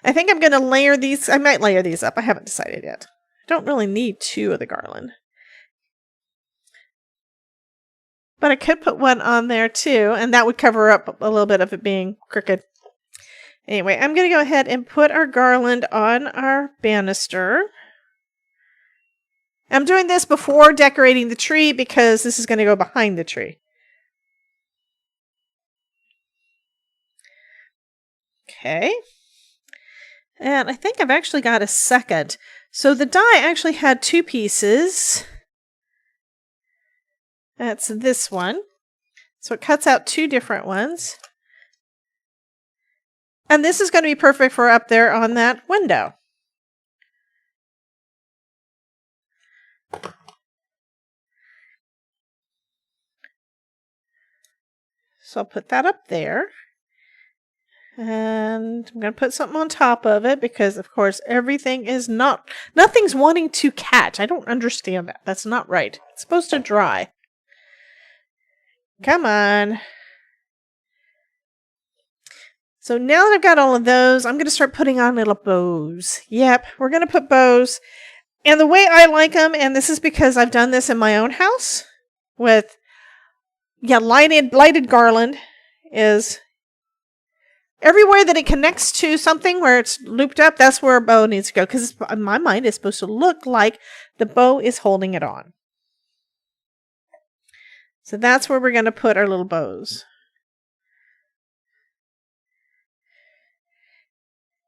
I think I'm going to layer these. I might layer these up. I haven't decided yet. I don't really need 2 of the garland. But I could put one on there too, and that would cover up a little bit of it being crooked. Anyway, I'm going to go ahead and put our garland on our banister. I'm doing this before decorating the tree because this is going to go behind the tree. Okay. And I think I've actually got a second. So the die actually had 2 pieces. That's this one. So it cuts out 2 different ones. And this is going to be perfect for up there on that window. So I'll put that up there. And I'm going to put something on top of it because, of course, nothing's wanting to catch. I don't understand that. That's not right. It's supposed to dry. Come on. So now that I've got all of those, I'm going to start putting on little bows. Yep, we're going to put bows. And the way I like them, and this is because I've done this in my own house with lighted garland, is everywhere that it connects to something where it's looped up, that's where a bow needs to go. Because in my mind, it's supposed to look like the bow is holding it on. So that's where we're going to put our little bows.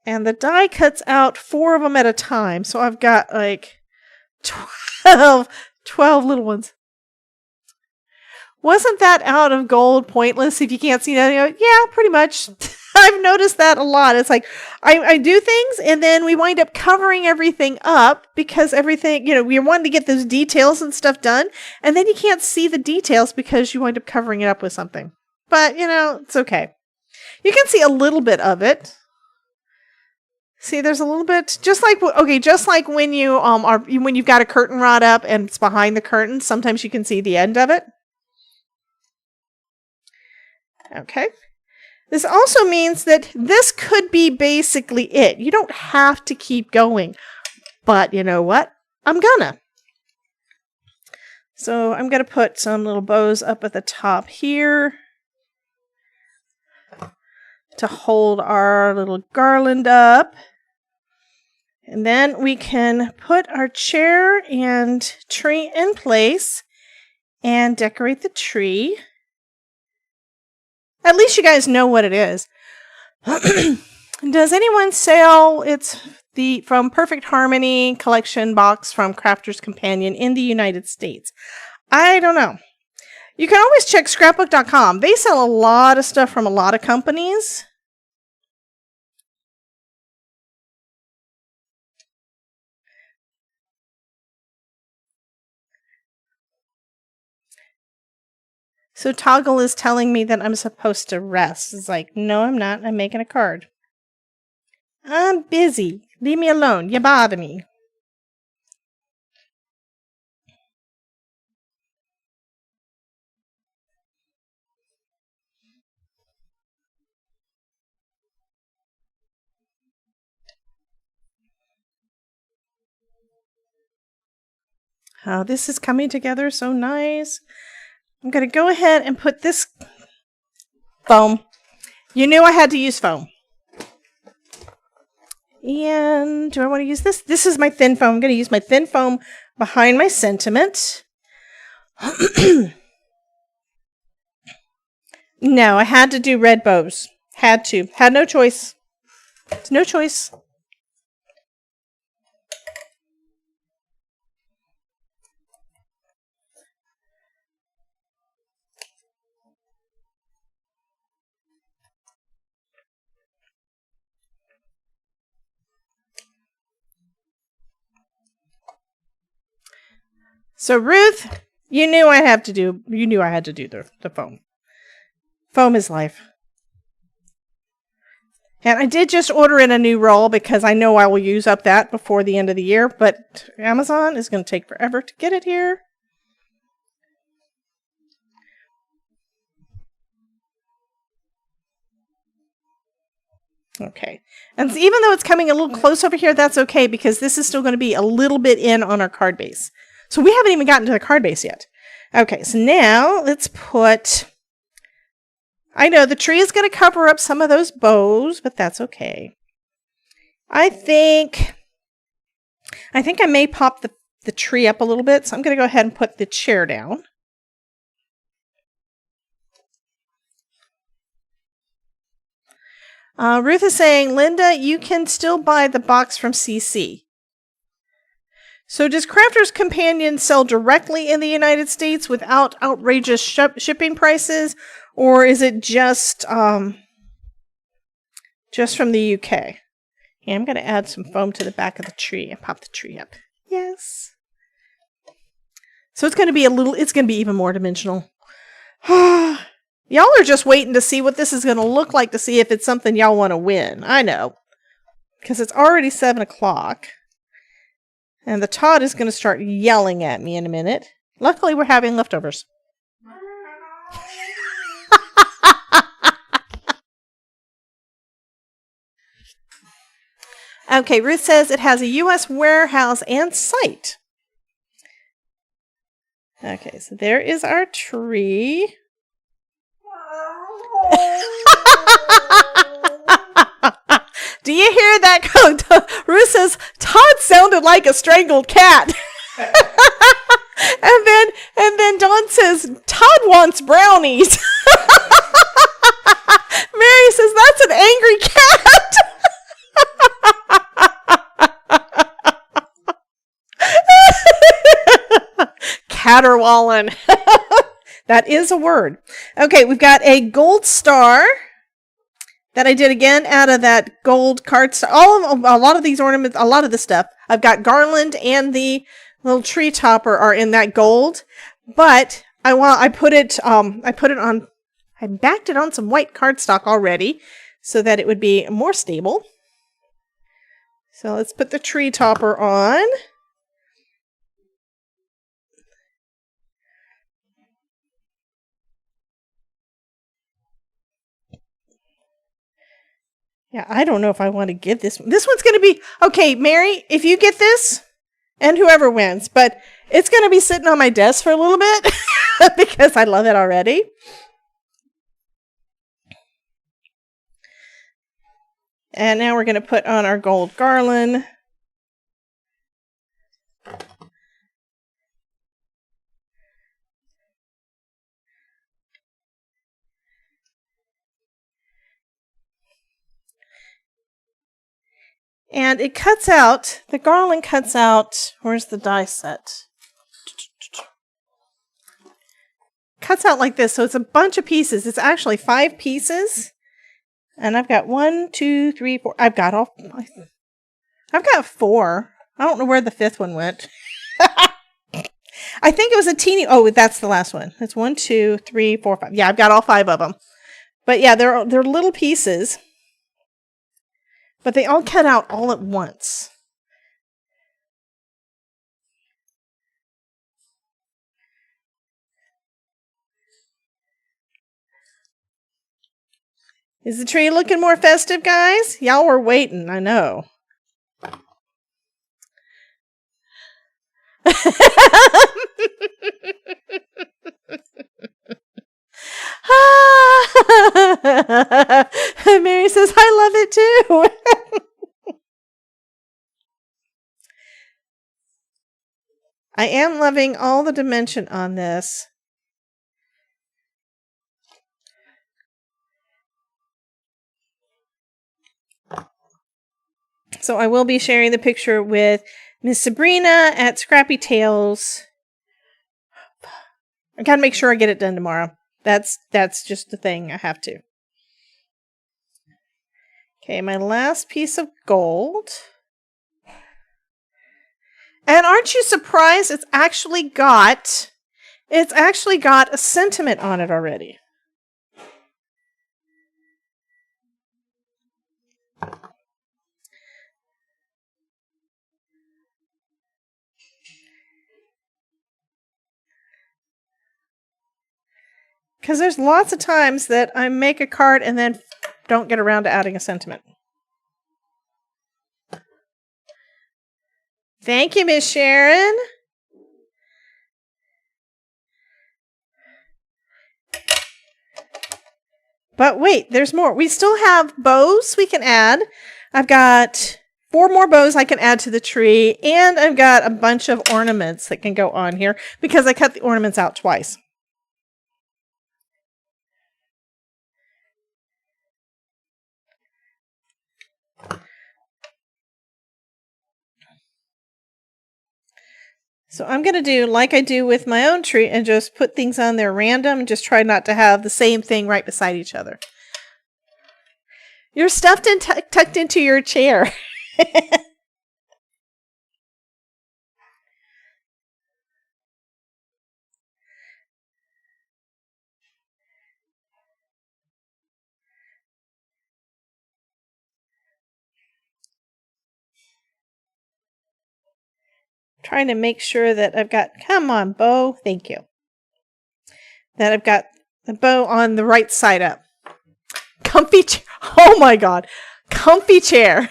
And the die cuts out 4 of them at a time. So I've got like 12 little ones. Wasn't that out of gold pointless if you can't see that? Yeah, pretty much. I've noticed that a lot. It's like I do things and then we wind up covering everything up because everything, we want to get those details and stuff done. And then you can't see the details because you wind up covering it up with something. But, it's okay. You can see a little bit of it. See, there's a little bit, just like when you when you've got a curtain rod up and it's behind the curtain, sometimes you can see the end of it. Okay. This also means that this could be basically it. You don't have to keep going. But you know what? I'm gonna. So I'm going to put some little bows up at the top here to hold our little garland up. And then we can put our chair and tree in place and decorate the tree. At least you guys know what it is. Does anyone sell from Perfect Harmony collection box from Crafter's Companion in the United States? I don't know. You can always check scrapbook.com. They sell a lot of stuff from a lot of companies. So Toggle is telling me that I'm supposed to rest. It's like, no, I'm not. I'm making a card. I'm busy. Leave me alone. You bother me. Oh, this is coming together so nice. I'm going to go ahead and put this foam. You knew I had to use foam. And do I want to use this? This is my thin foam. I'm going to use my thin foam behind my sentiment. No, I had to do red bows. Had to. Had no choice. No choice. So Ruth, you knew I had to do the foam. Foam is life. And I did just order in a new roll because I know I will use up that before the end of the year, but Amazon is going to take forever to get it here. Okay. And even though it's coming a little close over here, that's okay because this is still going to be a little bit in on our card base. So we haven't even gotten to the card base yet. Okay, so now let's put... I know the tree is going to cover up some of those bows, but that's okay. I think I may pop the tree up a little bit, so I'm going to go ahead and put the chair down. Ruth is saying, Linda, you can still buy the box from CC. So does Crafter's Companion sell directly in the United States without outrageous shipping prices, or is it just from the UK? Yeah, I'm going to add some foam to the back of the tree and pop the tree up. Yes. So it's going to be it's going to be even more dimensional. Y'all are just waiting to see what this is going to look like to see if it's something y'all want to win. I know. Because it's already 7 o'clock. And the Todd is going to start yelling at me in a minute. Luckily, we're having leftovers. Okay, Ruth says it has a U.S. warehouse and site. Okay, so there is our tree. Do you hear that? Ruth says, Todd sounded like a strangled cat. and then Dawn says, Todd wants brownies. Mary says, that's an angry cat. Caterwauling. That is a word. Okay, we've got a gold star that I did again out of that gold card star. A lot of these ornaments, a lot of the stuff. I've got garland and the little tree topper are in that gold, but I backed it on some white cardstock already so that it would be more stable. So let's put the tree topper on. Yeah, I don't know if I want to give this one. This one's going to be... Okay, Mary, if you get this, and whoever wins, but it's going to be sitting on my desk for a little bit because I love it already. And now we're going to put on our gold garland. And it cuts out, the garland cuts out, where's the die set? Cuts out like this, so it's a bunch of pieces. It's actually 5 pieces. And I've got 1, 2, 3, 4. I've got 4. I don't know where the 5th one went. I think it was a teeny, oh, that's the last one. That's 1, 2, 3, 4, 5. Yeah, I've got all 5 of them. But yeah, they're little pieces. But they all cut out all at once. Is the tree looking more festive, guys? Y'all were waiting, I know. Mary says, I love it too. I am loving all the dimension on this. So I will be sharing the picture with Miss Sabrina at Scrappy Tales. I gotta make sure I get it done tomorrow. That's just the thing. I have to. Okay, my last piece of gold. And aren't you surprised? It's actually got a sentiment on it already. Because there's lots of times that I make a card and then don't get around to adding a sentiment. Thank you, Miss Sharon. But wait, there's more. We still have bows we can add. I've got 4 more bows I can add to the tree, and I've got a bunch of ornaments that can go on here because I cut the ornaments out twice. So I'm going to do like I do with my own tree and just put things on there random and just try not to have the same thing right beside each other. You're stuffed and tucked into your chair. Trying to make sure that I've got, come on, bow, thank you. That I've got the bow on the right side up. Comfy chair. Oh my God. Comfy chair.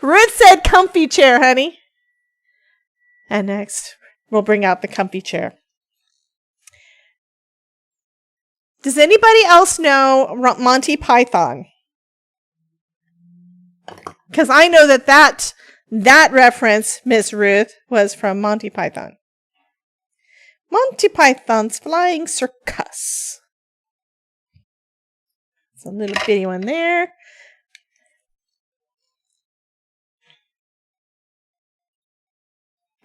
Ruth said comfy chair, honey. And next, we'll bring out the comfy chair. Does anybody else know Monty Python? Because I know that reference, Miss Ruth, was from Monty Python. Monty Python's Flying Circus. It's a little bitty one there.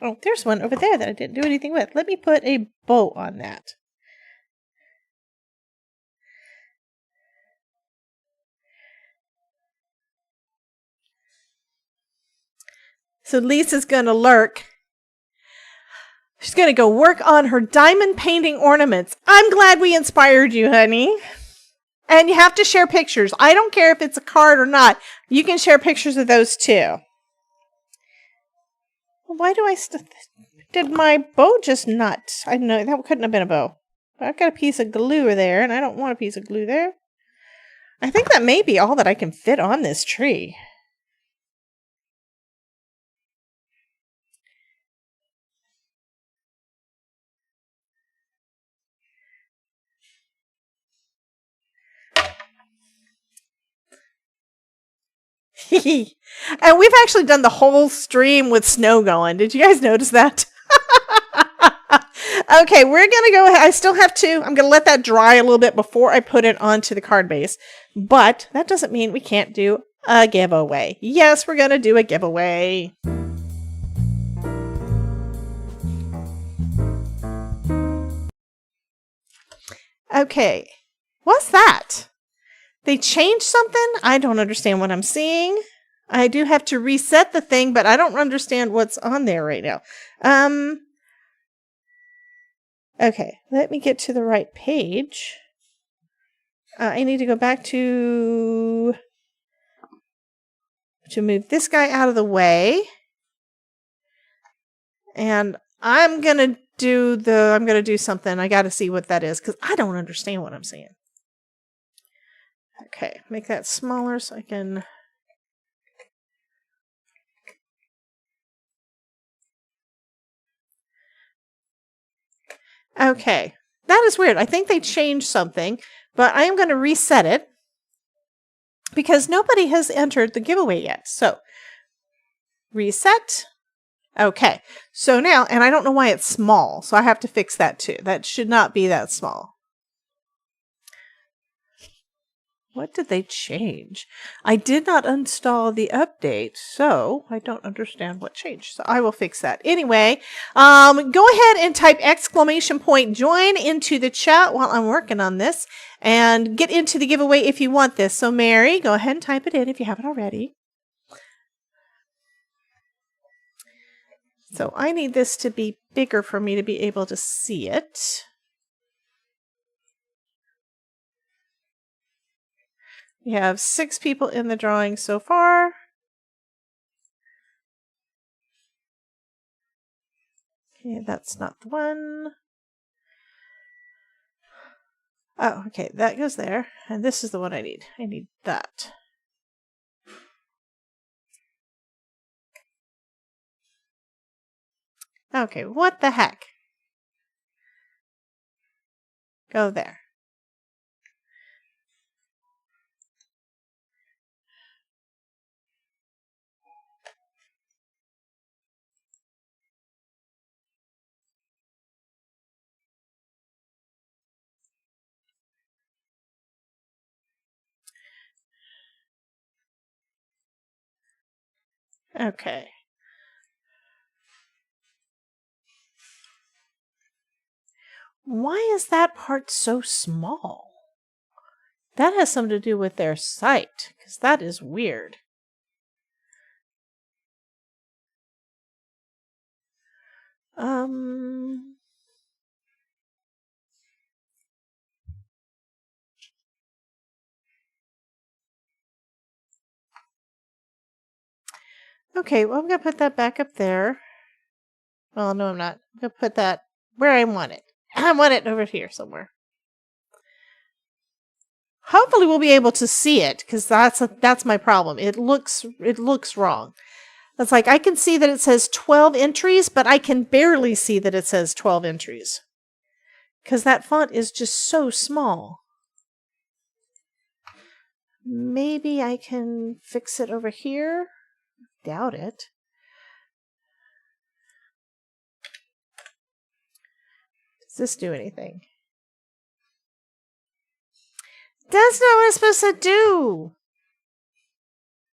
Oh, there's one over there that I didn't do anything with. Let me put a bow on that. So Lisa's going to lurk. She's going to go work on her diamond painting ornaments. I'm glad we inspired you, honey. And you have to share pictures. I don't care if it's a card or not. You can share pictures of those too. Why do I did my bow just not? I know that couldn't have been a bow. But I've got a piece of glue there, and I don't want a piece of glue there. I think that may be all that I can fit on this tree. And we've actually done the whole stream with snow going. Did you guys notice that? Okay, we're going to go ahead. I still have to. I'm going to let that dry a little bit before I put it onto the card base. But that doesn't mean we can't do a giveaway. Yes, we're going to do a giveaway. Okay, what's that? They changed something? I don't understand what I'm seeing. I do have to reset the thing, but I don't understand what's on there right now. Okay, let me get to the right page. I need to go back to move this guy out of the way. And I'm going to do something. I got to see what that is because I don't understand what I'm seeing. Okay, make that smaller so I can... Okay, that is weird. I think they changed something, but I am going to reset it because nobody has entered the giveaway yet. So, reset. Okay, so now, and I don't know why it's small, so I have to fix that too. That should not be that small. What did they change? I did not install the update, so I don't understand what changed. So I will fix that. Anyway, go ahead and type !join into the chat while I'm working on this and get into the giveaway if you want this. So Mary, go ahead and type it in if you haven't already. So I need this to be bigger for me to be able to see it. We have 6 people in the drawing so far. Okay, that's not the one. Oh, okay, that goes there. And this is the one I need. I need that. Okay, what the heck? Go there. Okay. Why is that part so small? That has something to do with their site, because that is weird. Okay, well, I'm going to put that back up there. Well, no, I'm not. I'm going to put that where I want it. I want it over here somewhere. Hopefully we'll be able to see it, because that's my problem. It looks wrong. It's like I can see that it says 12 entries, but I can barely see that it says 12 entries. Because that font is just so small. Maybe I can fix it over here? Doubt it. Does this do anything? That's not what it's supposed to do.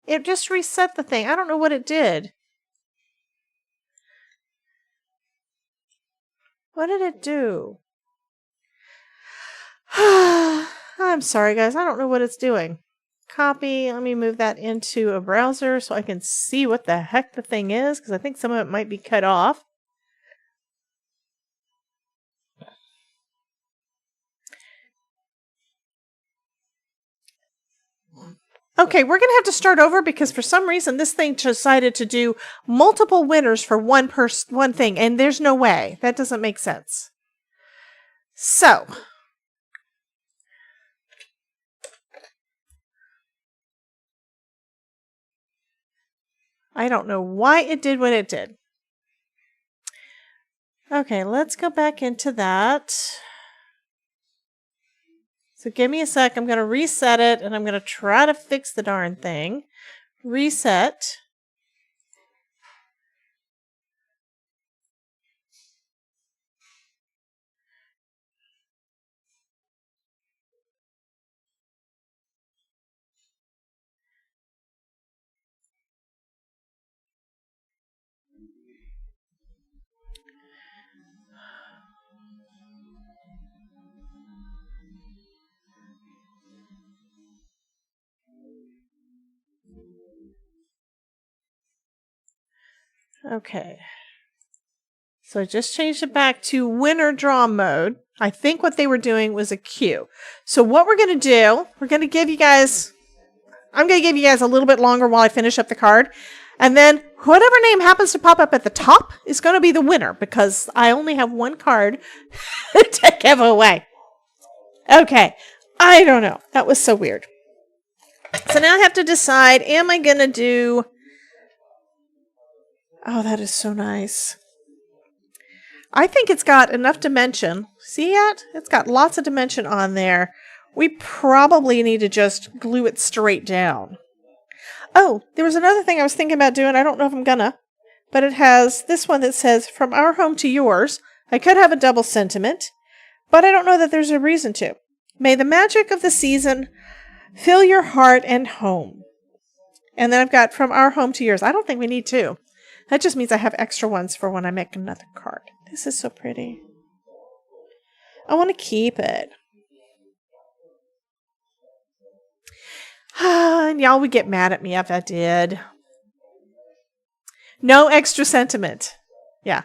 It just reset the thing. I don't know what it did. What did it do? I'm sorry, guys. I don't know what it's doing. Copy. Let me move that into a browser so I can see what the heck the thing is, because I think some of it might be cut off. Okay, we're going to have to start over because for some reason this thing decided to do multiple winners for one thing, and there's no way. That doesn't make sense. So, I don't know why it did what it did. Okay, let's go back into that. So give me a sec. I'm going to reset it, and I'm going to try to fix the darn thing. Reset. Okay. So I just changed it back to winner draw mode. I think what they were doing was a queue. So what we're going to do, I'm going to give you guys a little bit longer while I finish up the card. And then whatever name happens to pop up at the top is going to be the winner because I only have one card to give away. Okay. I don't know. That was so weird. So now I have to decide, am I going to do... Oh, that is so nice. I think it's got enough dimension. See it? It's got lots of dimension on there. We probably need to just glue it straight down. Oh, there was another thing I was thinking about doing. I don't know if I'm gonna. But it has this one that says, from our home to yours. I could have a double sentiment, but I don't know that there's a reason to. May the magic of the season fill your heart and home. And then I've got from our home to yours. I don't think we need two. That just means I have extra ones for when I make another card. This is so pretty. I want to keep it. And y'all would get mad at me if I did. No extra sentiment. Yeah.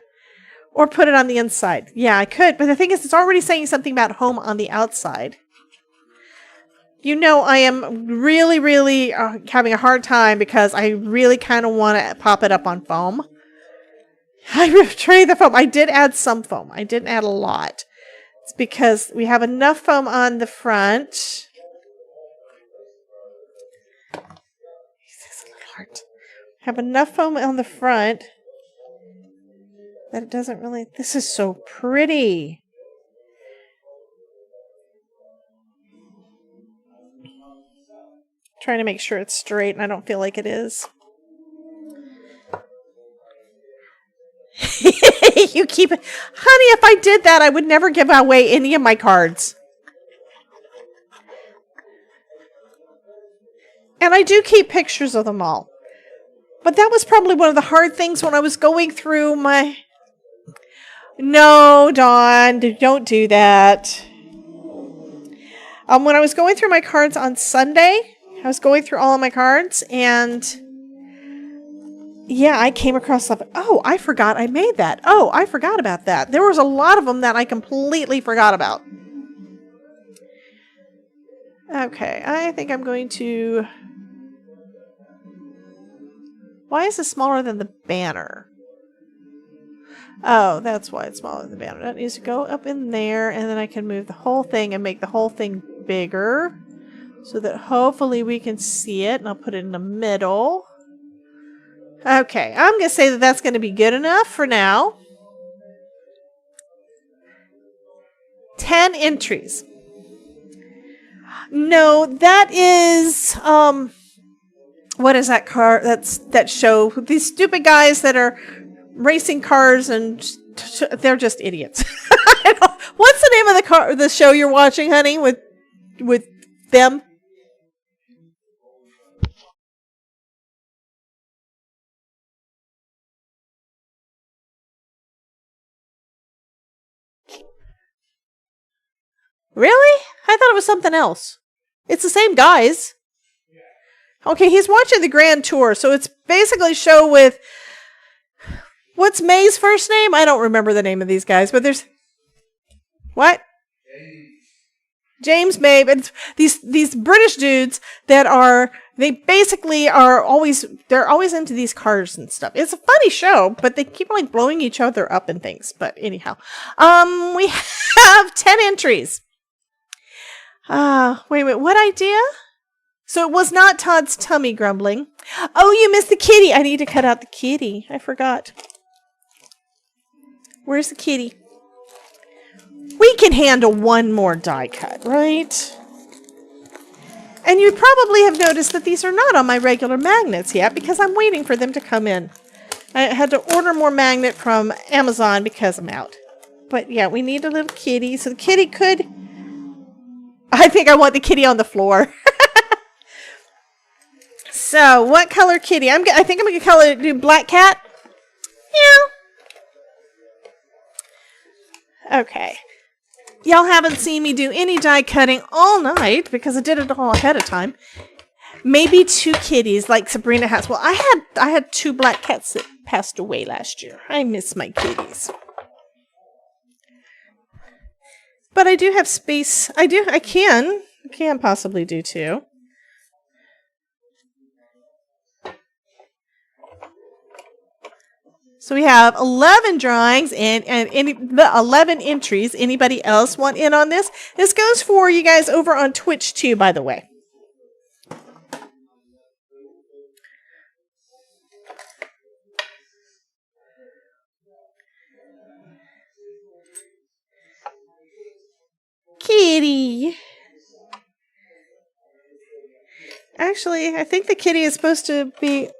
Or put it on the inside. Yeah, I could. But the thing is, it's already saying something about home on the outside. You know, I am really, really having a hard time because I really kind of want to pop it up on foam. I traded the foam. I did add some foam. I didn't add a lot. It's because we have enough foam on the front. Have enough foam on the front that it doesn't really... This is so pretty. Trying to make sure it's straight, and I don't feel like it is. You keep it. Honey, if I did that, I would never give away any of my cards. And I do keep pictures of them all. But that was probably one of the hard things when I was going through my... No, Dawn, don't do that. When I was going through my cards on Sunday, I was going through all of my cards, and yeah, I came across something. Oh, I forgot I made that. Oh, I forgot about that. There was a lot of them that I completely forgot about. Okay, I think I'm going to... Why is it smaller than the banner? Oh, that's why it's smaller than the banner. That needs to go up in there, and then I can move the whole thing and make the whole thing bigger so that hopefully we can see it, and I'll put it in the middle. Okay, I'm going to say that that's going to be good enough for now. 10 entries. No, that is... what is that car? That show. These stupid guys that are racing cars, and they're just idiots. What's the name of the show you're watching, honey? With them? Really? I thought it was something else. It's the same guys. Okay, he's watching the Grand Tour, so it's basically a show with... What's May's first name? I don't remember the name of these guys, but there's... What? James May. But these British dudes that are... They basically are always... They're always into these cars and stuff. It's a funny show, but they keep like blowing each other up and things. But anyhow. We have 10 entries. Wait, what idea? So it was not Todd's tummy grumbling. Oh, you missed the kitty. I need to cut out the kitty. I forgot. Where's the kitty? We can handle one more die cut, right? And you probably have noticed that these are not on my regular magnets yet because I'm waiting for them to come in. I had to order more magnet from Amazon because I'm out. But yeah, we need a little kitty. So the kitty could... I think I want the kitty on the floor. So, what color kitty? I think I'm going to do black cat. Yeah. Okay. Y'all haven't seen me do any die cutting all night because I did it all ahead of time. Maybe 2 kitties like Sabrina has. Well, I had 2 black cats that passed away last year. I miss my kitties. But I do have space. I can possibly do 2. So we have 11 drawings and 11 entries. Anybody else want in on this? This goes for you guys over on Twitch too, by the way. Kitty. Actually, I think the kitty is supposed to be...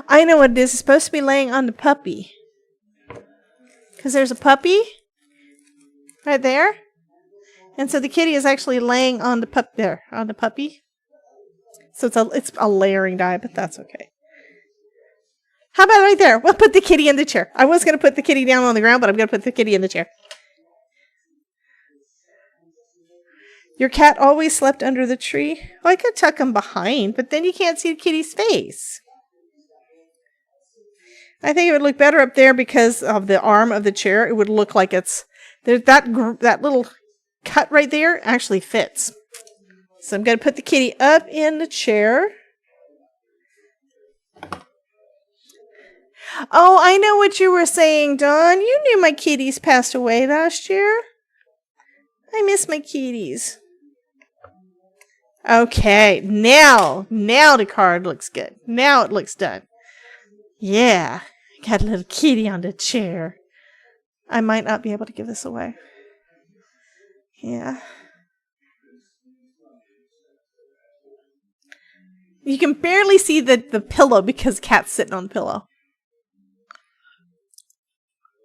I know what it is. It's supposed to be laying on the puppy. Because there's a puppy right there. And so the kitty is actually laying on the on the puppy. So it's a layering die, but that's okay. How about right there? We'll put the kitty in the chair. I was going to put the kitty down on the ground, but I'm going to put the kitty in the chair. Your cat always slept under the tree? Well, I could tuck him behind, but then you can't see the kitty's face. I think it would look better up there because of the arm of the chair. It would look like it's... That little cut right there actually fits. So I'm going to put the kitty up in the chair. Oh, I know what you were saying, Dawn. You knew my kitties passed away last year. I miss my kitties. Okay, now the card looks good. Now it looks done. Yeah, got a little kitty on the chair. I might not be able to give this away. Yeah. You can barely see the pillow because Cat's sitting on the pillow.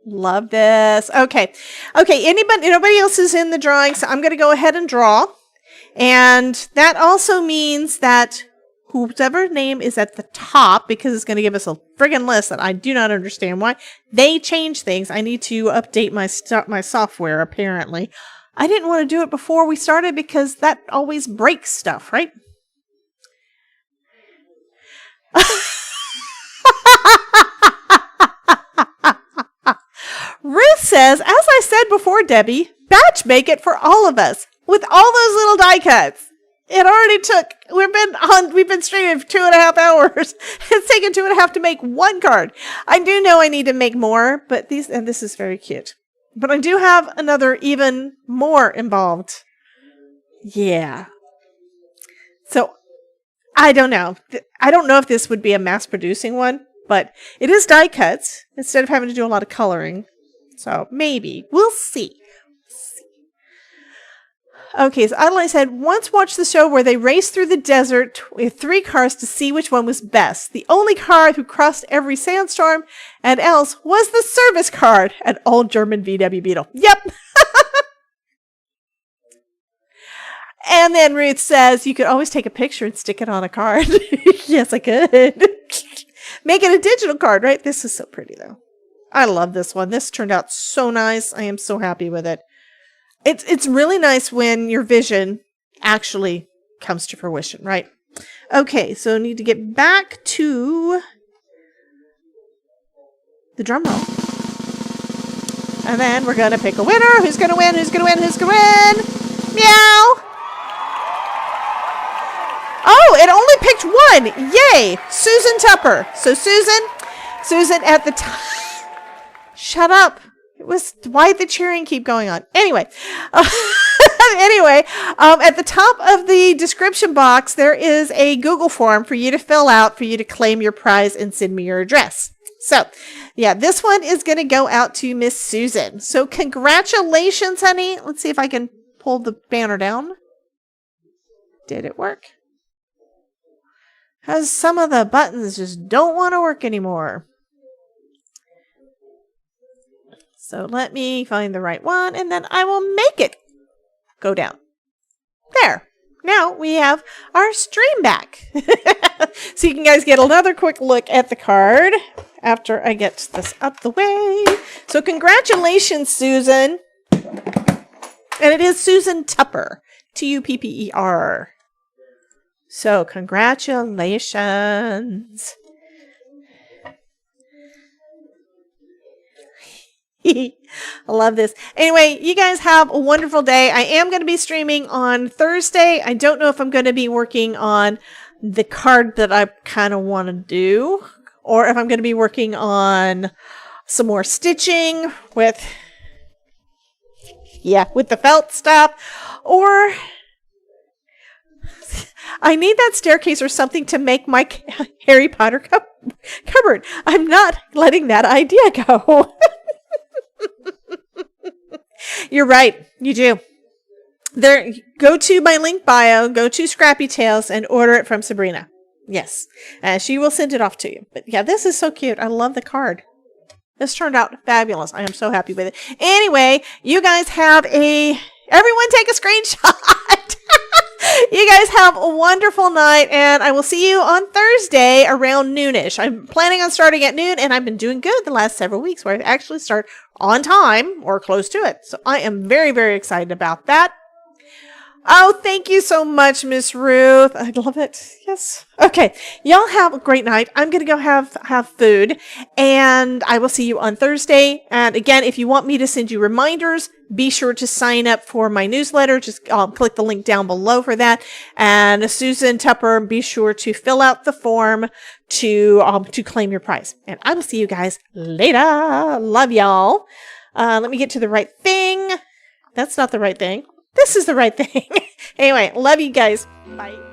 Love this. Okay. Nobody else is in the drawing, so I'm going to go ahead and draw. And that also means that whoever name is at the top, because it's going to give us a friggin' list that I do not understand why, they change things. I need to update my software, apparently. I didn't want to do it before we started because that always breaks stuff, right? Ruth says, as I said before, Debbie, batch make it for all of us with all those little die cuts. It already took, we've been streaming for 2.5 hours. It's taken 2.5 to make one card. I do know I need to make more, but this is very cute. But I do have another even more involved. Yeah. So I don't know. I don't know if this would be a mass producing one, but it is die cuts instead of having to do a lot of coloring. So maybe. We'll see. Okay, so Adelaide said, once watched the show where they raced through the desert with 3 cars to see which one was best. The only car who crossed every sandstorm and else was the service card, an old German VW Beetle. Yep. And then Ruth says, you could always take a picture and stick it on a card. Yes, I could. Make it a digital card, right? This is so pretty, though. I love this one. This turned out so nice. I am so happy with it. It's really nice when your vision actually comes to fruition, right? Okay, so I need to get back to the drum roll. And then we're going to pick a winner. Who's going to win? Who's going to win? Who's going to win? Meow! Oh, it only picked one. Yay! Susan Tupper. So Susan at the top. Shut up. Why did the cheering keep going on? Anyway, at the top of the description box, there is a Google form for you to fill out, for you to claim your prize and send me your address. So, yeah, this one is going to go out to Miss Susan. So, congratulations, honey. Let's see if I can pull the banner down. Did it work? Because some of the buttons just don't want to work anymore. So let me find the right one, and then I will make it go down. There. Now we have our stream back. So you can guys get another quick look at the card after I get this up the way. So congratulations, Susan. And it is Susan Tupper. Tupper. So congratulations. I love this. Anyway, you guys have a wonderful day. I am going to be streaming on Thursday. I don't know if I'm going to be working on the card that I kind of want to do, or if I'm going to be working on some more stitching with the felt stuff, or I need that staircase or something to make my Harry Potter cupboard. I'm not letting that idea go. You're right. You do. There, go to my link bio, go to Scrappy Tales, and order it from Sabrina. Yes. She will send it off to you. But yeah, this is so cute. I love the card. This turned out fabulous. I am so happy with it. Anyway, you guys have everyone take a screenshot. You guys have a wonderful night, and I will see you on Thursday around noonish. I'm planning on starting at noon, and I've been doing good the last several weeks where I actually start on time or close to it. So I am very, very excited about that. Oh, thank you so much, Miss Ruth. I love it. Yes. Okay. Y'all have a great night. I'm going to go have food, and I will see you on Thursday. And again, if you want me to send you reminders, be sure to sign up for my newsletter. Just click the link down below for that. And Susan Tupper, be sure to fill out the form to claim your prize. And I will see you guys later. Love y'all. Let me get to the right thing. That's not the right thing. This is the right thing. Anyway, love you guys. Bye.